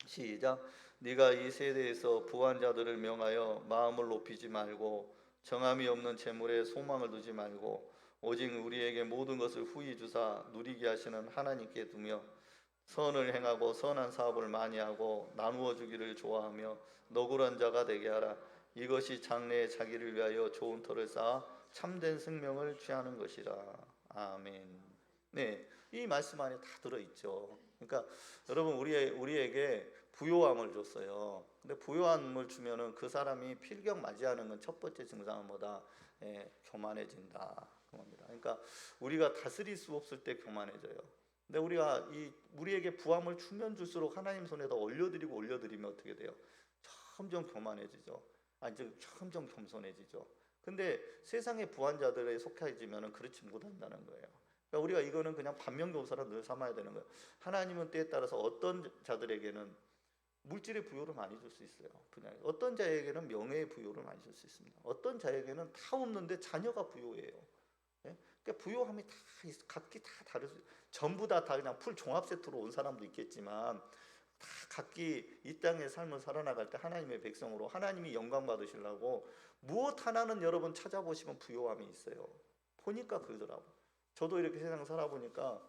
시작. 네가 이 세대에서 부한 자들을 명하여 마음을 높이지 말고 정함이 없는 재물에 소망을 두지 말고 오직 우리에게 모든 것을 후히 주사 누리게 하시는 하나님께 두며 선을 행하고 선한 사업을 많이 하고 나누어 주기를 좋아하며 너굴한 자가 되게 하라. 이것이 장래에 자기를 위하여 좋은 터를 쌓아 참된 생명을 취하는 것이라. 아멘. 네, 이 말씀 안에 다 들어있죠. 그러니까 여러분 우리에게 부요함을 줬어요. 근데 부요함을 주면은 그 사람이 필경 맞이하는 건 첫 번째 증상은 뭐다? 교만해진다. 그겁니다. 그러니까 우리가 다스릴 수 없을 때 교만해져요. 근데 우리에게 부함을 주면 줄수록 하나님 손에다 올려드리면 어떻게 돼요? 점점 교만해지죠. 점점 겸손해지죠. 근데 세상의 부한 자들에 속해지면은 그렇지 못한다는 거예요. 그러니까 우리가 이거는 그냥 반면교사로 늘 삼아야 되는 거예요. 하나님은 때에 따라서 어떤 자들에게는 물질의 부요를 많이 줄 수 있어요. 그냥 어떤 자에게는 명예의 부요를 많이 줄 수 있습니다. 어떤 자에게는 다 없는데 자녀가 부요해요. 예? 그러니까 부요함이 다 각기 다 다를 수, 전부 다 그냥 풀 종합 세트로 온 사람도 있겠지만 다 각기 이 땅의 삶을 살아나갈 때 하나님의 백성으로 하나님이 영광 받으시려고 무엇 하나는 여러분 찾아보시면 부요함이 있어요. 보니까 그러더라고. 저도 이렇게 세상 살아보니까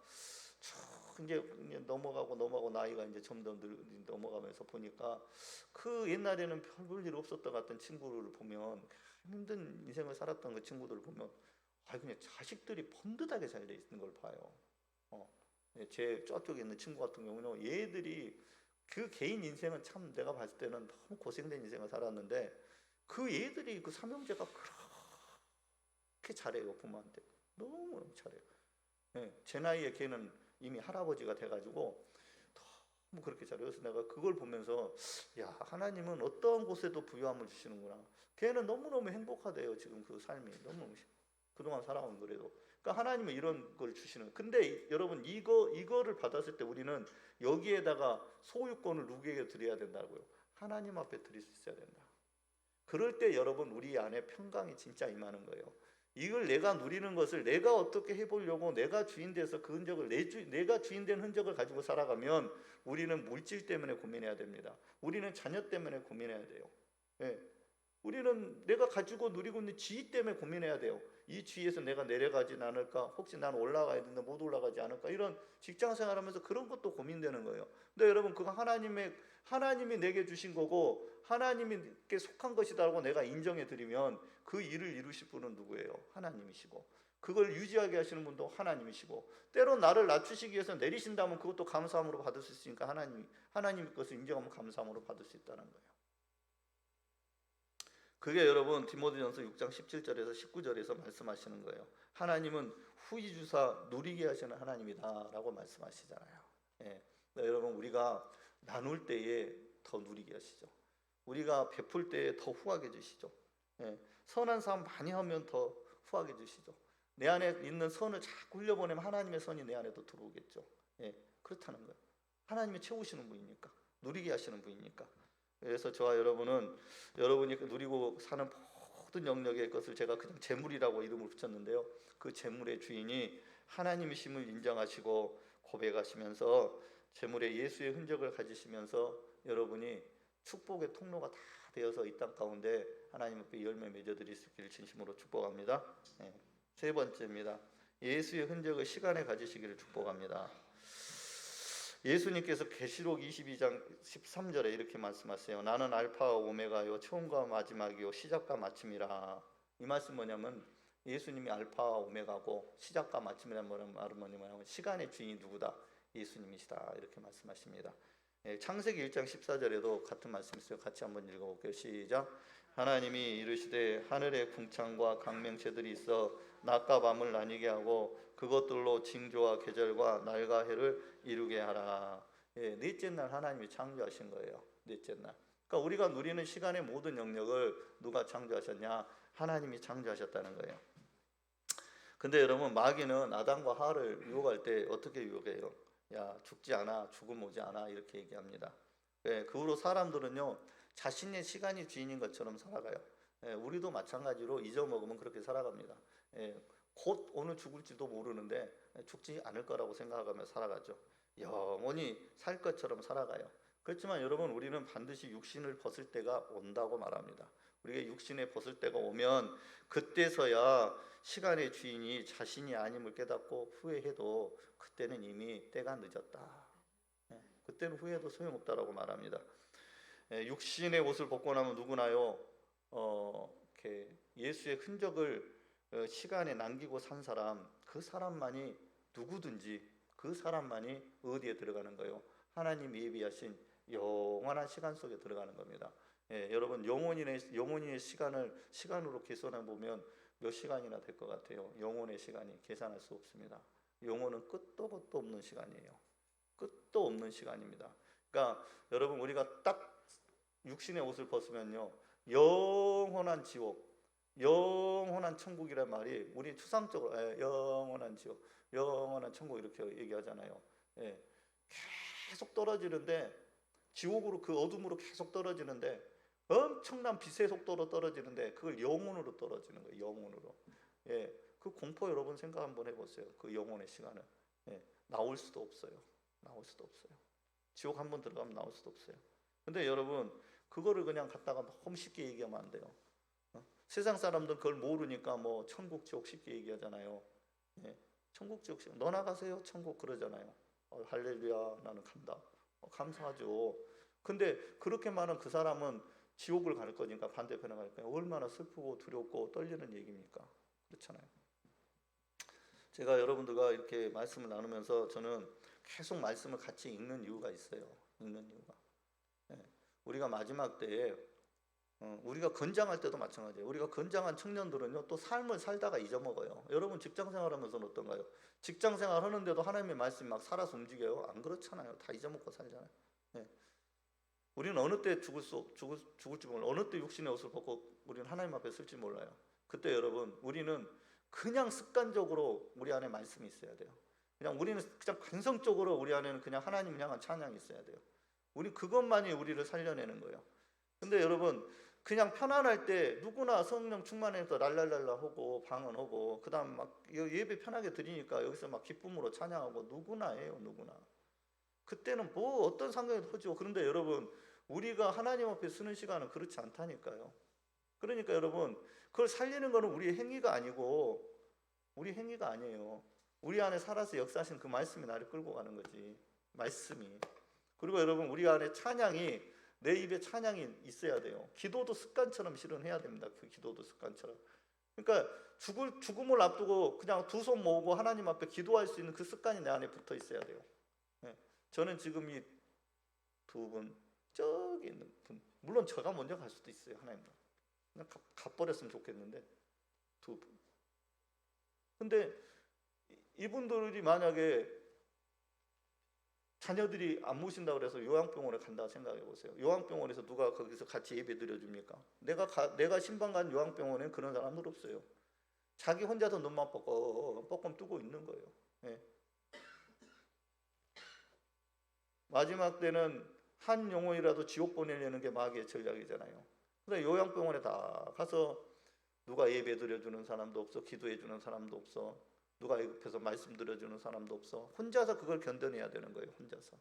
이제 넘어가고 나이가 이제 점점 넘어가면서 보니까 그 옛날에는 별 볼 일 없었던 것 같은 친구를 보면 힘든 인생을 살았던 그 친구들을 보면 그냥 자식들이 번듯하게 잘 돼 있는 걸 봐요. 제 저쪽에 있는 친구 같은 경우는 얘들이 그 개인 인생은 참 내가 봤을 때는 너무 고생된 인생을 살았는데 그 얘들이 그 삼형제가 그렇게 잘해요. 부모한테 너무 잘해요. 제 나이에 걔는 이미 할아버지가 돼가지고 너무 그렇게 잘해요. 그래서 내가 그걸 보면서 야, 하나님은 어떤 곳에도 부유함을 주시는구나. 걔는 너무너무 행복하대요. 지금 그 삶이 너무 그동안 살아온 그래도. 그러니까 하나님은 이런 걸 주시는. 근데 여러분 이거를 받았을 때 우리는 여기에다가 소유권을 누구에게 드려야 된다고요? 하나님 앞에 드릴 수 있어야 된다. 그럴 때 여러분 우리 안에 평강이 진짜 임하는 거예요. 이걸 내가 누리는 것을 내가 어떻게 해보려고 내가 주인 돼서 그 흔적을 내가 주인 된 흔적을 가지고 살아가면 우리는 물질 때문에 고민해야 됩니다. 우리는 자녀 때문에 고민해야 돼요. 우리는 내가 가지고 누리고 있는 지위 때문에 고민해야 돼요. 이 지위에서 내가 내려가지 않을까? 혹시 나는 올라가야 되는데 못 올라가지 않을까? 이런 직장 생활하면서 그런 것도 고민되는 거예요. 근데 여러분 그거 하나님이 내게 주신 거고 하나님께 속한 것이다라고 내가 인정해 드리면 그 일을 이루실 분은 누구예요? 하나님이시고 그걸 유지하게 하시는 분도 하나님이시고 때론 나를 낮추시기 위해서 내리신다면 그것도 감사함으로 받을 수 있으니까 하나님의 것을 인정하면 감사함으로 받을 수 있다는 거예요. 그게 여러분 디모데전서 6장 17절에서 19절에서 말씀하시는 거예요. 하나님은 후히 주사 누리게 하시는 하나님이다라고 말씀하시잖아요. 여러분 우리가 나눌 때에 더 누리게 하시죠. 우리가 베풀 때에 더 후하게 주시죠. 선한 사람 많이 하면 더 후하게 주시죠. 내 안에 있는 선을 자꾸 흘려보내면 하나님의 선이 내 안에도 들어오겠죠. 그렇다는 거예요. 하나님이 채우시는 분이니까 누리게 하시는 분이니까. 그래서 저와 여러분은 여러분이 누리고 사는 모든 영역의 것을 제가 그냥 재물이라고 이름을 붙였는데요. 그 재물의 주인이 하나님이심을 인정하시고 고백하시면서 재물의 예수의 흔적을 가지시면서 여러분이 축복의 통로가 다 되어서 이 땅 가운데 하나님 앞에 열매 맺어드릴 수 있기를 진심으로 축복합니다. 세 번째입니다. 예수의 흔적을 시간에 가지시기를 축복합니다. 예수님께서 계시록 22장 13절에 이렇게 말씀하세요. 나는 알파와 오메가요 처음과 마지막이요 시작과 마침이라. 이 말씀 뭐냐면 예수님이 알파와 오메가고 시작과 마침이라는 말은 뭐냐면 시간의 주인이 누구다? 예수님이시다. 이렇게 말씀하십니다. 창세기 1장 14절에도 같은 말씀이 있어요. 같이 한번 읽어볼게요. 시작. 하나님이 이르시되 하늘에 궁창과 강명체들이 있어 낮과 밤을 나뉘게 하고 그것들로 징조와 계절과 날과 해를 이루게 하라. 넷째 날 하나님이 창조하신 거예요. 넷째 날. 그러니까 우리가 누리는 시간의 모든 영역을 누가 창조하셨냐? 하나님이 창조하셨다는 거예요. 근데 여러분, 마귀는 아담과 하와를 유혹할 때 어떻게 유혹해요? 야, 죽지 않아, 죽음 오지 않아, 이렇게 얘기합니다. 그 후로 사람들은요 자신의 시간이 주인인 것처럼 살아가요. 우리도 마찬가지로 잊어먹으면 그렇게 살아갑니다. 곧 오늘 죽을지도 모르는데 죽지 않을 거라고 생각하며 살아가죠. 영원히 살 것처럼 살아가요. 그렇지만 여러분, 우리는 반드시 육신을 벗을 때가 온다고 말합니다. 우리가 육신에 벗을 때가 오면 그때서야 시간의 주인이 자신이 아님을 깨닫고 후회해도 그때는 이미 때가 늦었다. 그때는 후회해도 소용없다라고 말합니다. 육신의 옷을 벗고 나면 누구나요 이렇게 예수의 흔적을 시간에 남기고 산 사람, 그 사람만이 누구든지 그 사람만이 어디에 들어가는 거예요? 하나님 예비하신 영원한 시간 속에 들어가는 겁니다. 여러분, 영혼의 시간을 시간으로 계산해 보면 몇 시간이나 될 것 같아요? 영혼의 시간이 계산할 수 없습니다. 영혼은 끝도 끝도 없는 시간이에요. 끝도 없는 시간입니다. 그러니까 여러분, 우리가 딱 육신의 옷을 벗으면요 영원한 지옥, 영원한 천국이란 말이 우리 추상적으로 영원한 지옥, 영원한 천국 이렇게 얘기하잖아요. 계속 떨어지는데, 지옥으로 그 어둠으로 계속 떨어지는데 엄청난 빛의 속도로 떨어지는데 그걸 영혼으로 떨어지는 거예요. 영혼으로. 그 공포 여러분 생각 한번 해보세요. 그 영혼의 시간을 나올 수도 없어요. 나올 수도 없어요. 지옥 한번 들어가면 나올 수도 없어요. 근데 여러분, 그거를 그냥 갖다가 너무 쉽게 얘기하면 안 돼요. 세상 사람들 그걸 모르니까 뭐 천국 지옥 쉽게 얘기하잖아요. 천국 지옥 너 나가세요 천국 그러잖아요. 할렐루야, 나는 간다. 감사하죠. 근데 그렇게 말한 그 사람은 지옥을 갈 거니까, 반대편에 갈 거니까 얼마나 슬프고 두렵고 떨리는 얘기입니까? 그렇잖아요. 제가 여러분들과 이렇게 말씀을 나누면서 저는 계속 말씀을 같이 읽는 이유가 있어요. 읽는 이유가. 우리가 마지막 때에 우리가 건장할 때도 마찬가지예요. 우리가 건장한 청년들은요 또 삶을 살다가 잊어먹어요. 여러분, 직장생활하면서는 어떤가요? 직장생활 하는데도 하나님의 말씀이 막 살아서 움직여요? 안 그렇잖아요. 다 잊어먹고 살잖아요. 우리는 어느 때 죽을지 몰라요. 어느 때 육신의 옷을 벗고 우리는 하나님 앞에 쓸지 몰라요. 그때 여러분, 우리는 그냥 습관적으로 우리 안에 말씀이 있어야 돼요. 우리는 그냥 관성적으로 우리 안에는 그냥 하나님을 향한 찬양이 있어야 돼요. 우리 그것만이 우리를 살려내는 거예요. 근데 여러분, 그냥 편안할 때 누구나 성령 충만해서 랄랄랄라 하고 방언하고 그다음 막 예배 편하게 드리니까 여기서 막 기쁨으로 찬양하고 누구나 해요. 누구나. 그때는 뭐 어떤 상황에도 하죠. 그런데 여러분, 우리가 하나님 앞에 쓰는 시간은 그렇지 않다니까요. 그러니까 여러분, 그걸 살리는 거는 우리의 행위가 아니고, 우리 행위가 아니에요. 우리 안에 살아서 역사하신 그 말씀이 나를 끌고 가는 거지. 말씀이. 그리고 여러분, 우리 안에 찬양이, 내 입에 찬양이 있어야 돼요. 기도도 습관처럼 실은 해야 됩니다. 그 기도도 습관처럼. 그러니까 죽음을 앞두고 그냥 두 손 모으고 하나님 앞에 기도할 수 있는 그 습관이 내 안에 붙어 있어야 돼요. 저는 지금 이 두 분, 저기 있는 분, 물론 제가 먼저 갈 수도 있어요. 하나님도 그냥 가버렸으면 좋겠는데, 두 분. 근데 이분들이 만약에 자녀들이 안 모신다고 그래서 요양병원에 간다 생각해 보세요. 요양병원에서 누가 거기서 같이 예배 드려줍니까? 내가 신방 간 요양병원에는 그런 사람들 없어요. 자기 혼자서 눈만 뻑뻑 뜨고 있는 거예요. 마지막 때는 한 영혼이라도 지옥 보내려는 게 마귀의 전략이잖아요. 근데 요양병원에 다 가서 누가 예배 드려주는 사람도 없어, 기도해 주는 사람도 없어, 누가 옆에서 말씀 들어주는 사람도 없어. 혼자서 그걸 견뎌내야 되는 거예요. 혼자서.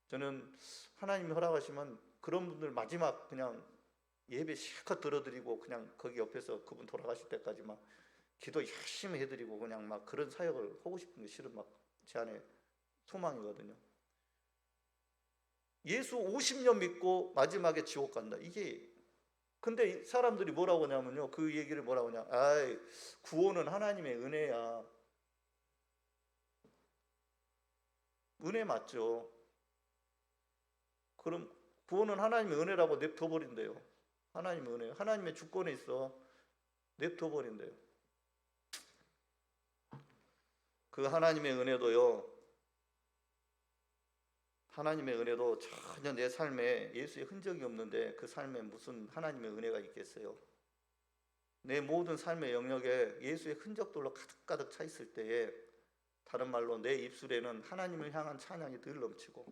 저는 하나님이 허락하시면 그런 분들 마지막 그냥 예배 실컷 들어드리고 그냥 거기 옆에서 그분 돌아가실 때까지 막 기도 열심히 해드리고 그냥 막 그런 사역을 하고 싶은 게 실은 막 제 안에 소망이거든요. 예수 50년 믿고 마지막에 지옥 간다. 이게 근데 사람들이 뭐라고 하냐면요. 그 얘기를 뭐라고 하냐. 아이, 구원은 하나님의 은혜야. 은혜 맞죠. 그럼 구원은 하나님의 은혜라고 냅둬버린대요. 하나님의 은혜. 하나님의 주권에 있어. 냅둬버린대요. 그 하나님의 은혜도요. 하나님의 은혜도 전혀 내 삶에 예수의 흔적이 없는데 그 삶에 무슨 하나님의 은혜가 있겠어요? 내 모든 삶의 영역에 예수의 흔적들로 가득가득 차 있을 때에 다른 말로 내 입술에는 하나님을 향한 찬양이 늘 넘치고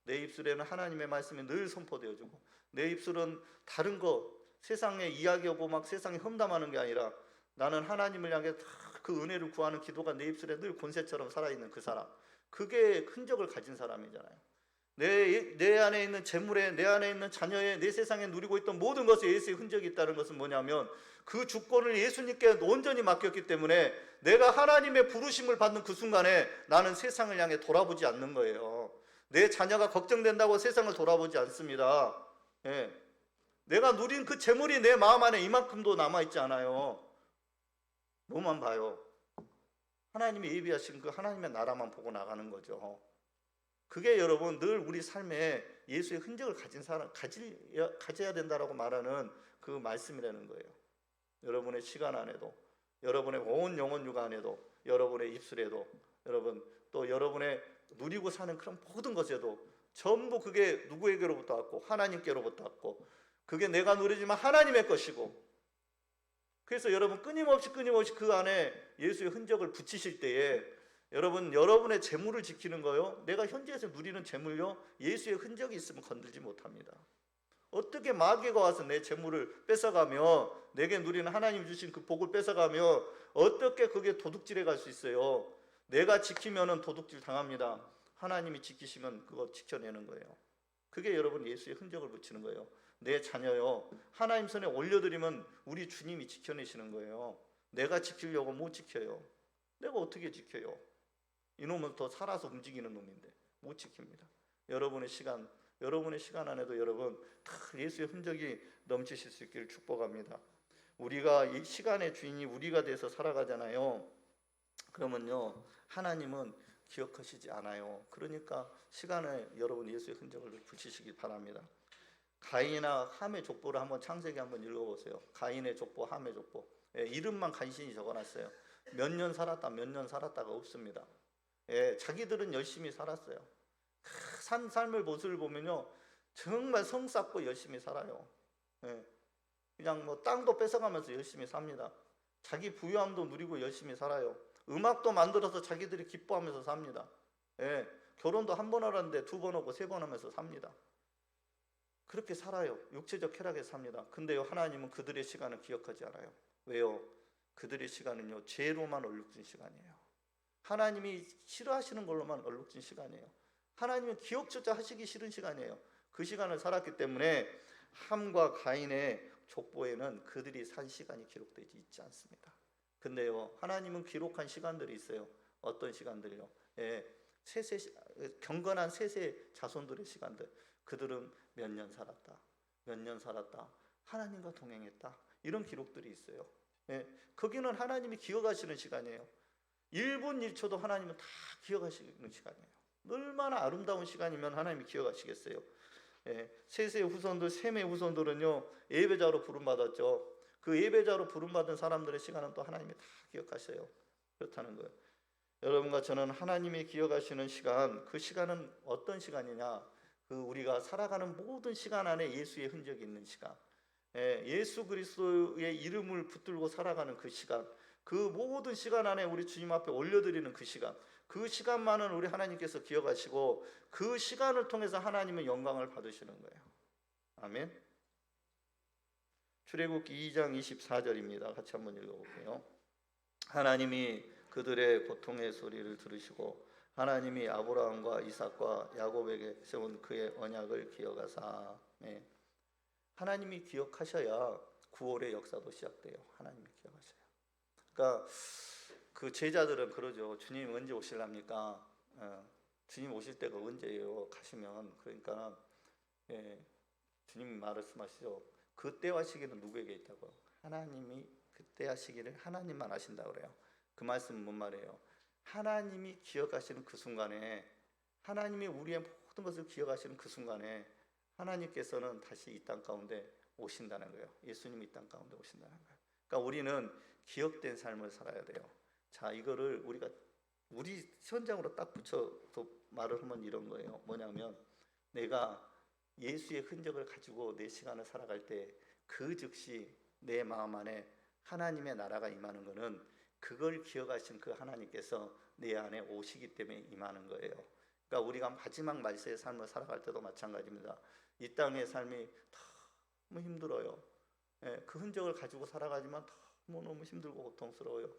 내 입술에는 하나님의 말씀이 늘 선포되어지고 내 입술은 다른 거 세상에 이야기하고 막 세상에 험담하는 게 아니라 나는 하나님을 향해 그 은혜를 구하는 기도가 내 입술에 늘 권세처럼 살아있는 그 사람, 그게 흔적을 가진 사람이잖아요. 내 안에 있는 재물에, 내 안에 있는 자녀에, 내 세상에 누리고 있던 모든 것에 예수의 흔적이 있다는 것은 뭐냐면 그 주권을 예수님께 온전히 맡겼기 때문에 내가 하나님의 부르심을 받는 그 순간에 나는 세상을 향해 돌아보지 않는 거예요. 내 자녀가 걱정된다고 세상을 돌아보지 않습니다. 예. 내가 누린 그 재물이 내 마음 안에 이만큼도 남아있지 않아요. 뭐만 봐요. 하나님이 예비하신 그 하나님의 나라만 보고 나가는 거죠. 그게 여러분 늘 우리 삶에 예수의 흔적을 가진 사람 가져야 된다라고 말하는 그 말씀이라는 거예요. 여러분의 시간 안에도, 여러분의 온 영혼 육아 안에도, 여러분의 입술에도, 여러분 또 여러분의 누리고 사는 그런 모든 것에도 전부 그게 누구에게로부터 왔고 하나님께로부터 왔고 그게 내가 누리지만 하나님의 것이고, 그래서 여러분 끊임없이 그 안에 예수의 흔적을 붙이실 때에 여러분의 재물을 지키는 거요, 내가 현재에서 누리는 재물요, 예수의 흔적이 있으면 건들지 못합니다. 어떻게 마귀가 와서 내 재물을 뺏어가며 내게 누리는 하나님 주신 그 복을 뺏어가며 어떻게 그게 도둑질해 갈 수 있어요? 내가 지키면은 도둑질 당합니다. 하나님이 지키시면 그거 지켜내는 거예요. 그게 여러분 예수의 흔적을 붙이는 거예요. 내 자녀요, 하나님 손에 올려드리면 우리 주님이 지켜내시는 거예요. 내가 지키려고 못 지켜요. 내가 어떻게 지켜요? 이놈은 더 살아서 움직이는 놈인데 못 지킵니다. 여러분의 시간 안에도 여러분 다 예수의 흔적이 넘치실 수 있기를 축복합니다. 우리가 이 시간의 주인이 우리가 돼서 살아가잖아요. 그러면요, 하나님은 기억하시지 않아요. 그러니까 시간에 여러분 예수의 흔적을 붙이시기 바랍니다. 가인이나 함의 족보를 한번 창세기 한번 읽어보세요. 가인의 족보, 함의 족보. 이름만 간신히 적어놨어요. 몇 년 살았다, 몇 년 살았다가 없습니다. 자기들은 열심히 살았어요. 산 삶의 모습을 보면요, 정말 성 쌓고 열심히 살아요. 그냥 뭐 땅도 뺏어가면서 열심히 삽니다. 자기 부유함도 누리고 열심히 살아요. 음악도 만들어서 자기들이 기뻐하면서 삽니다. 결혼도 한 번 하는데 2번 하고 3번 하면서 삽니다. 그렇게 살아요. 육체적 쾌락에 삽니다. 근데요, 하나님은 그들의 시간을 기억하지 않아요. 왜요? 그들의 시간은요, 죄로만 얼룩진 시간이에요. 하나님이 싫어하시는 걸로만 얼룩진 시간이에요. 하나님은 기억조차 하시기 싫은 시간이에요. 그 시간을 살았기 때문에 함과 가인의 족보에는 그들이 산 시간이 기록되지 있지 않습니다. 근데요, 하나님은 기록한 시간들이 있어요. 어떤 시간들요? 경건한 셋의 자손들의 시간들. 그들은 몇 년 살았다, 몇 년 살았다, 하나님과 동행했다, 이런 기록들이 있어요. 거기는 하나님이 기억하시는 시간이에요. 1분 1초도 하나님은 다 기억하시는 시간이에요. 얼마나 아름다운 시간이면 하나님이 기억하시겠어요. 셋의 후손들, 셈의 후손들은요, 예배자로 부름받았죠. 그 예배자로 부름받은 사람들의 시간은 또 하나님이 다 기억하셔요. 그렇다는 거예요. 여러분과 저는 하나님이 기억하시는 시간, 그 시간은 어떤 시간이냐? 그 우리가 살아가는 모든 시간 안에 예수의 흔적이 있는 시간, 예수 그리스도의 이름을 붙들고 살아가는 그 시간, 그 모든 시간 안에 우리 주님 앞에 올려드리는 그 시간, 그 시간만은 우리 하나님께서 기억하시고 그 시간을 통해서 하나님은 영광을 받으시는 거예요. 아멘. 출애굽기 2장 24절입니다. 같이 한번 읽어볼게요. 하나님이 그들의 고통의 소리를 들으시고 하나님이 아브라함과 이삭과 야곱에게 세운 그의 언약을 기억하사. 하나님이 기억하셔야 구원의 역사도 시작돼요. 하나님이 기억하셔야. 그러니까 그 제자들은 그러죠. 주님 언제 오실랍니까? 주님 오실 때가 언제예요? 가시면. 그러니까 주님 말씀하시죠. 그때와 시기는 누구에게 있다고? 하나님이 그때와 시기를 하나님만 아신다고 그래요. 그 말씀은 뭔 말이에요? 하나님이 기억하시는 그 순간에, 하나님이 우리의 모든 것을 기억하시는 그 순간에 하나님께서는 다시 이 땅 가운데 오신다는 거예요. 예수님이 이 땅 가운데 오신다는 거예요. 그러니까 우리는 기억된 삶을 살아야 돼요. 자, 이거를 우리 현장으로 딱 붙여서 말을 하면 이런 거예요. 뭐냐면 내가 예수의 흔적을 가지고 내 시간을 살아갈 때 그 즉시 내 마음 안에 하나님의 나라가 임하는 것은 그걸 기억하신 그 하나님께서 내 안에 오시기 때문에 임하는 거예요. 그러니까 우리가 마지막 말세의 삶을 살아갈 때도 마찬가지입니다. 이 땅의 삶이 너무 힘들어요. 그 흔적을 가지고 살아가지만 너무 힘들고 고통스러워요.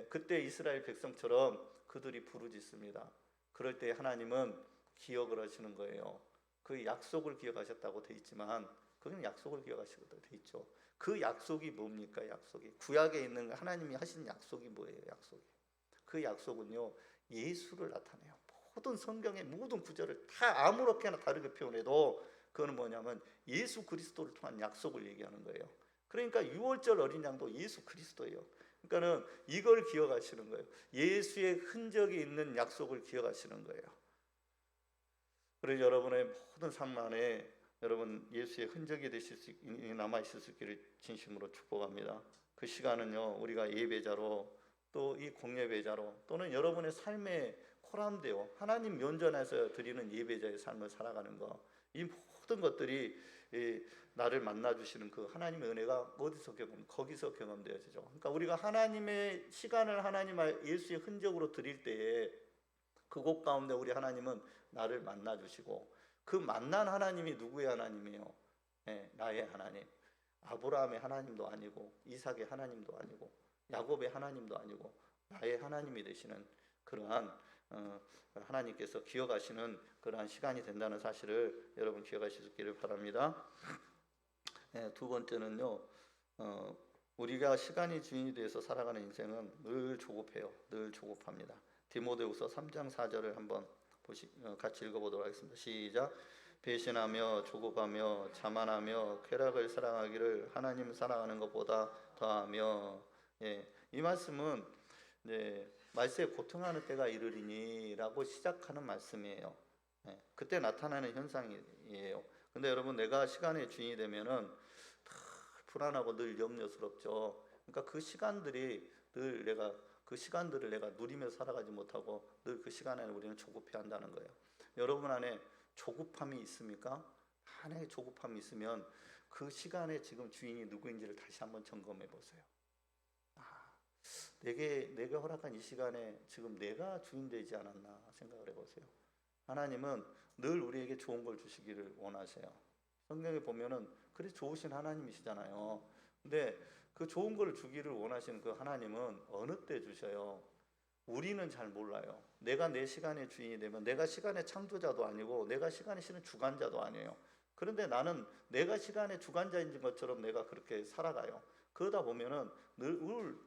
그때 이스라엘 백성처럼 그들이 부르짖습니다. 그럴 때 하나님은 기억을 하시는 거예요. 그 약속을 기억하셨다고 돼 있지만 그건 약속을 기억하시고 돼 있죠. 그 약속이 뭡니까? 약속이 구약에 있는 하나님이 하신 약속이 뭐예요? 약속이 그 약속은요 예수를 나타내요. 모든 성경의 모든 구절을 다 아무렇게나 다르게 표현해도 그거는 뭐냐면 예수 그리스도를 통한 약속을 얘기하는 거예요. 그러니까 6월절 어린 양도 예수 그리스도예요. 그러니까는 이걸 기억하시는 거예요. 예수의 흔적이 있는 약속을 기억하시는 거예요. 그래서 여러분의 모든 삶 안에 여러분 예수의 흔적이 되실 수 남아 있을 수 있기를 진심으로 축복합니다. 그 시간은요 우리가 예배자로 또 이 공예배자로 또는 여러분의 삶의 코람데요 하나님 면전에서 드리는 예배자의 삶을 살아가는 거, 이 모든 것들이 나를 만나 주시는 그 하나님의 은혜가 어디서 거기서 경험되어지죠. 그러니까 우리가 하나님의 시간을 하나님 예수의 흔적으로 드릴 때에 그곳 가운데 우리 하나님은 나를 만나 주시고 그 만난 하나님이 누구의 하나님이에요? 나의 하나님. 아브라함의 하나님도 아니고 이삭의 하나님도 아니고 야곱의 하나님도 아니고 나의 하나님이 되시는 그러한 하나님께서 기억하시는 그러한 시간이 된다는 사실을 여러분 기억하실 수 있기를 바랍니다. 두 번째는요, 우리가 시간이 주인이 되어서 살아가는 인생은 늘 조급해요. 늘 조급합니다. 디모데후서 3장 4절을 한번 같이 읽어보도록 하겠습니다. 시작. 배신하며 조급하며 자만하며 쾌락을 사랑하기를 하나님 사랑하는 것보다 더하며. 이 말씀은 말세에 고통하는 때가 이르리니라고 시작하는 말씀이에요. 그때 나타나는 현상이에요. 근데 여러분 내가 시간의 주인이 되면은 불안하고 늘 염려스럽죠. 그러니까 그 시간들이 늘 그 시간들을 내가 누리며 살아가지 못하고 늘 그 시간에 우리는 조급해 한다는 거예요. 여러분 안에 조급함이 있습니까? 안에 조급함이 있으면 그 시간에 지금 주인이 누구인지를 다시 한번 점검해 보세요. 내게 허락한 이 시간에 지금 내가 주인 되지 않았나 생각을 해보세요. 하나님은 늘 우리에게 좋은 걸 주시기를 원하세요. 성경에 보면은 그래 좋으신 하나님이시잖아요. 근데 그 좋은 걸 주기를 원하시는 그 하나님은 어느 때 주셔요? 우리는 잘 몰라요. 내가 내 시간의 주인이 되면 내가 시간의 창조자도 아니고 내가 시간의 실은 주관자도 아니에요. 그런데 나는 내가 시간의 주관자인 것처럼 내가 그렇게 살아가요. 그러다 보면은 늘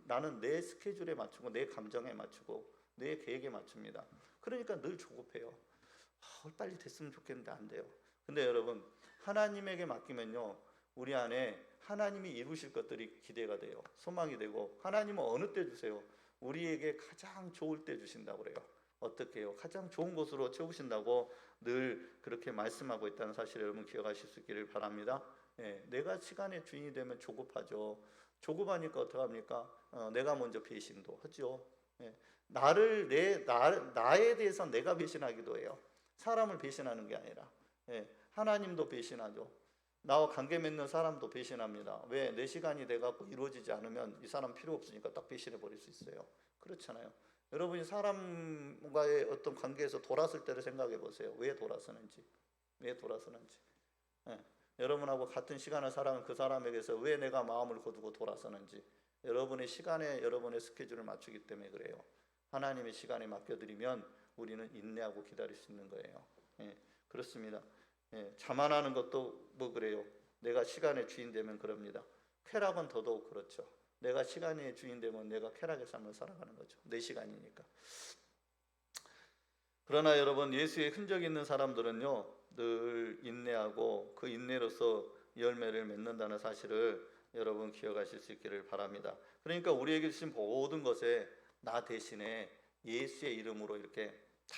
나는 내 스케줄에 맞추고 내 감정에 맞추고 내 계획에 맞춥니다. 그러니까 늘 조급해요. 빨리 됐으면 좋겠는데 안 돼요. 근데 여러분 하나님에게 맡기면요 우리 안에 하나님이 이루실 것들이 기대가 돼요. 소망이 되고 하나님은 어느 때 주세요? 우리에게 가장 좋을 때 주신다고 그래요. 어떻게 해요? 가장 좋은 곳으로 채우신다고 늘 그렇게 말씀하고 있다는 사실을 여러분 기억하실 수 있기를 바랍니다. 내가 시간의 주인이 되면 조급하죠. 조급하니까 어떡합니까? 내가 먼저 배신도 하죠. 나에 대해서 내가 배신하기도 해요. 사람을 배신하는 게 아니라 하나님도 배신하죠. 나와 관계 맺는 사람도 배신합니다. 왜? 내 시간이 돼갖고 이루어지지 않으면 이 사람 필요 없으니까 딱 배신해 버릴 수 있어요. 그렇잖아요. 여러분이 사람과의 어떤 관계에서 돌았을 때를 생각해 보세요. 왜 돌아서는지. 여러분하고 같은 시간을 살아가는 그 사람에게서 왜 내가 마음을 거두고 돌아서는지. 여러분의 시간에 여러분의 스케줄을 맞추기 때문에 그래요. 하나님의 시간에 맡겨드리면 우리는 인내하고 기다릴 수 있는 거예요. 그렇습니다. 자만하는 것도 뭐 그래요. 내가 시간의 주인 되면 그럽니다. 쾌락은 더더욱 그렇죠. 내가 시간의 주인 되면 내가 쾌락의 삶을 살아가는 거죠. 내 시간이니까. 그러나 여러분, 예수의 흔적이 있는 사람들은요 늘 인내하고 그 인내로서 열매를 맺는다는 사실을 여러분 기억하실 수 있기를 바랍니다. 그러니까 우리에게 주신 모든 것에 나 대신에 예수의 이름으로 이렇게 딱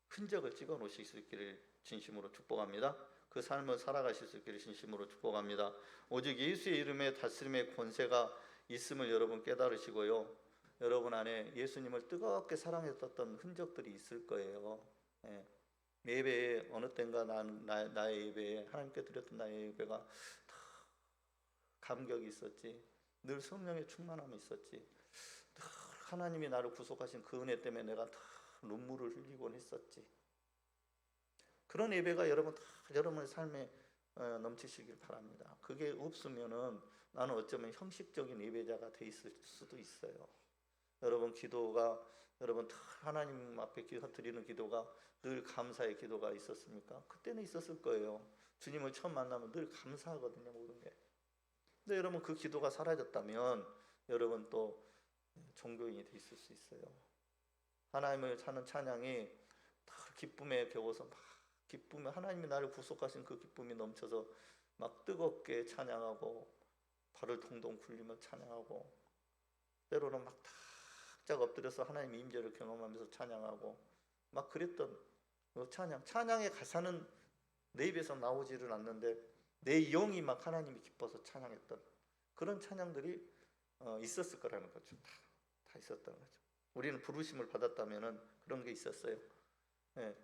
흔적을 찍어 놓으실 수 있기를 진심으로 축복합니다. 그 삶을 살아가실 수 있기를 진심으로 축복합니다. 오직 예수의 이름에 다스림의 권세가 있음을 여러분 깨달으시고요, 여러분 안에 예수님을 뜨겁게 사랑했었던 흔적들이 있을 거예요. 예. 예배에 어느 때인가 나의 예배에, 하나님께 드렸던 나의 예배가 다 감격이 있었지, 늘 성령의 충만함이 있었지, 늘 하나님이 나를 구속하신 그 은혜 때문에 내가 다 눈물을 흘리곤 했었지. 그런 예배가 여러분 다 여러분의 삶에 넘치시길 바랍니다. 그게 없으면은 나는 어쩌면 형식적인 예배자가 돼 있을 수도 있어요. 여러분 기도가, 여러분 하나님 앞에 드리는 기도가 늘 감사의 기도가 있었습니까? 그때는 있었을 거예요. 주님을 처음 만나면 늘 감사하거든요, 모든 게. 근데 여러분 그 기도가 사라졌다면 여러분 또 종교인이 돼 있을 수 있어요. 하나님을 찾는 찬양이 다 기쁨에 겨워서 막 기쁨에, 하나님이 나를 구속하신 그 기쁨이 넘쳐서 막 뜨겁게 찬양하고 발을 동동 굴리며 찬양하고, 때로는 막 탁짝 엎드려서 하나님의 임재를 경험하면서 찬양하고 막 그랬던 그 찬양의 가사는 내 입에서 나오지를 않는데 내 영이 막 하나님이 기뻐서 찬양했던 그런 찬양들이 있었을 거라는 거죠. 다 있었던 거죠. 우리는 부르심을 받았다면은 그런 게 있었어요. 예.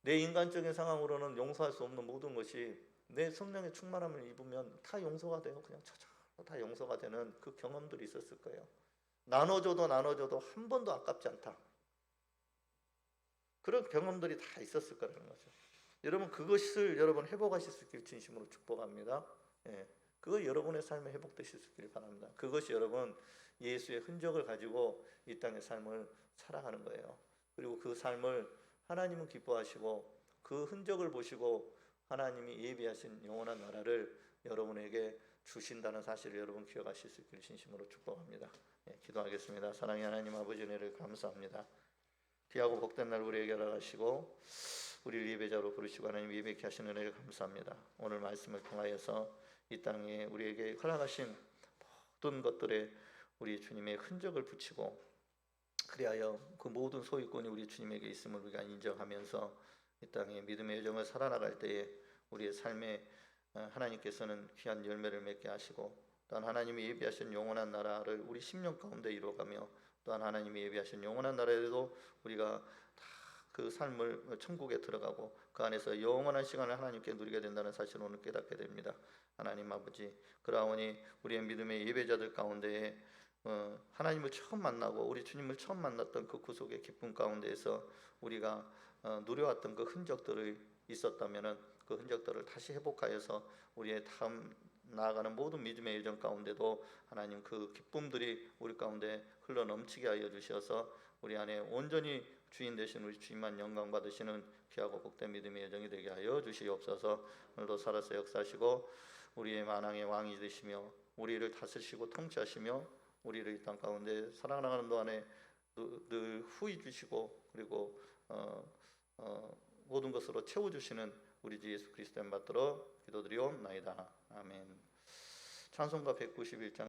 내 인간적인 상황으로는 용서할 수 없는 모든 것이 내 성령의 충만함을 입으면 다 용서가 돼요. 그냥 다 용서가 되는 그 경험들이 있었을 거예요. 나눠줘도 한 번도 아깝지 않다. 그런 경험들이 다 있었을 거라는 거죠. 여러분 그것을 여러분 회복하실 수 있길 진심으로 축복합니다. 예. 그거 여러분의 삶에 회복되실 수 있길 바랍니다. 그것이 여러분 예수의 흔적을 가지고 이 땅의 삶을 살아가는 거예요. 그리고 그 삶을 하나님은 기뻐하시고 그 흔적을 보시고 하나님이 예비하신 영원한 나라를 여러분에게 주신다는 사실을 여러분 기억하실 수 있기를 진심으로 축복합니다. 예, 기도하겠습니다. 사랑의 하나님 아버지, 은혜를 감사합니다. 귀하고 복된 날 우리에게 허락하시고 우리를 예배자로 부르시고 하나님 예배케 하시는 은혜를 감사합니다. 오늘 말씀을 통하여서 이 땅에 우리에게 허락하신 모든 것들에 우리 주님의 흔적을 붙이고, 그리하여 그 모든 소유권이 우리 주님에게 있음을 우리가 인정하면서 이 땅에 믿음의 여정을 살아나갈 때에 우리의 삶에 하나님께서는 귀한 열매를 맺게 하시고, 또한 하나님이 예비하신 영원한 나라를 우리 심령 가운데 이루어가며, 또한 하나님이 예비하신 영원한 나라에도 우리가 다 그 삶을 천국에 들어가고 그 안에서 영원한 시간을 하나님께 누리게 된다는 사실을 오늘 깨닫게 됩니다. 하나님 아버지, 그러하오니 우리의 믿음의 예배자들 가운데에 하나님을 처음 만나고 우리 주님을 처음 만났던 그 구속의 기쁨 가운데에서 우리가 누려왔던 그 흔적들이 있었다면은 그 흔적들을 다시 회복하여서 우리의 다음 나아가는 모든 믿음의 여정 가운데도 하나님 그 기쁨들이 우리 가운데 흘러 넘치게 하여 주셔서 우리 안에 온전히 주인 되신 우리 주님만 영광 받으시는 귀하고 복된 믿음의 여정이 되게 하여 주시옵소서. 오늘도 살아서 역사하시고 우리의 만왕의 왕이 되시며 우리를 다스리시고 통치하시며 우리를 이 땅 가운데 살아나가는 동안에 늘 후히 주시고 그리고 모든 것으로 채워주시는 우리 주 예수 그리스도를 받들어 기도드리옵나이다. 아멘. 찬송가 191장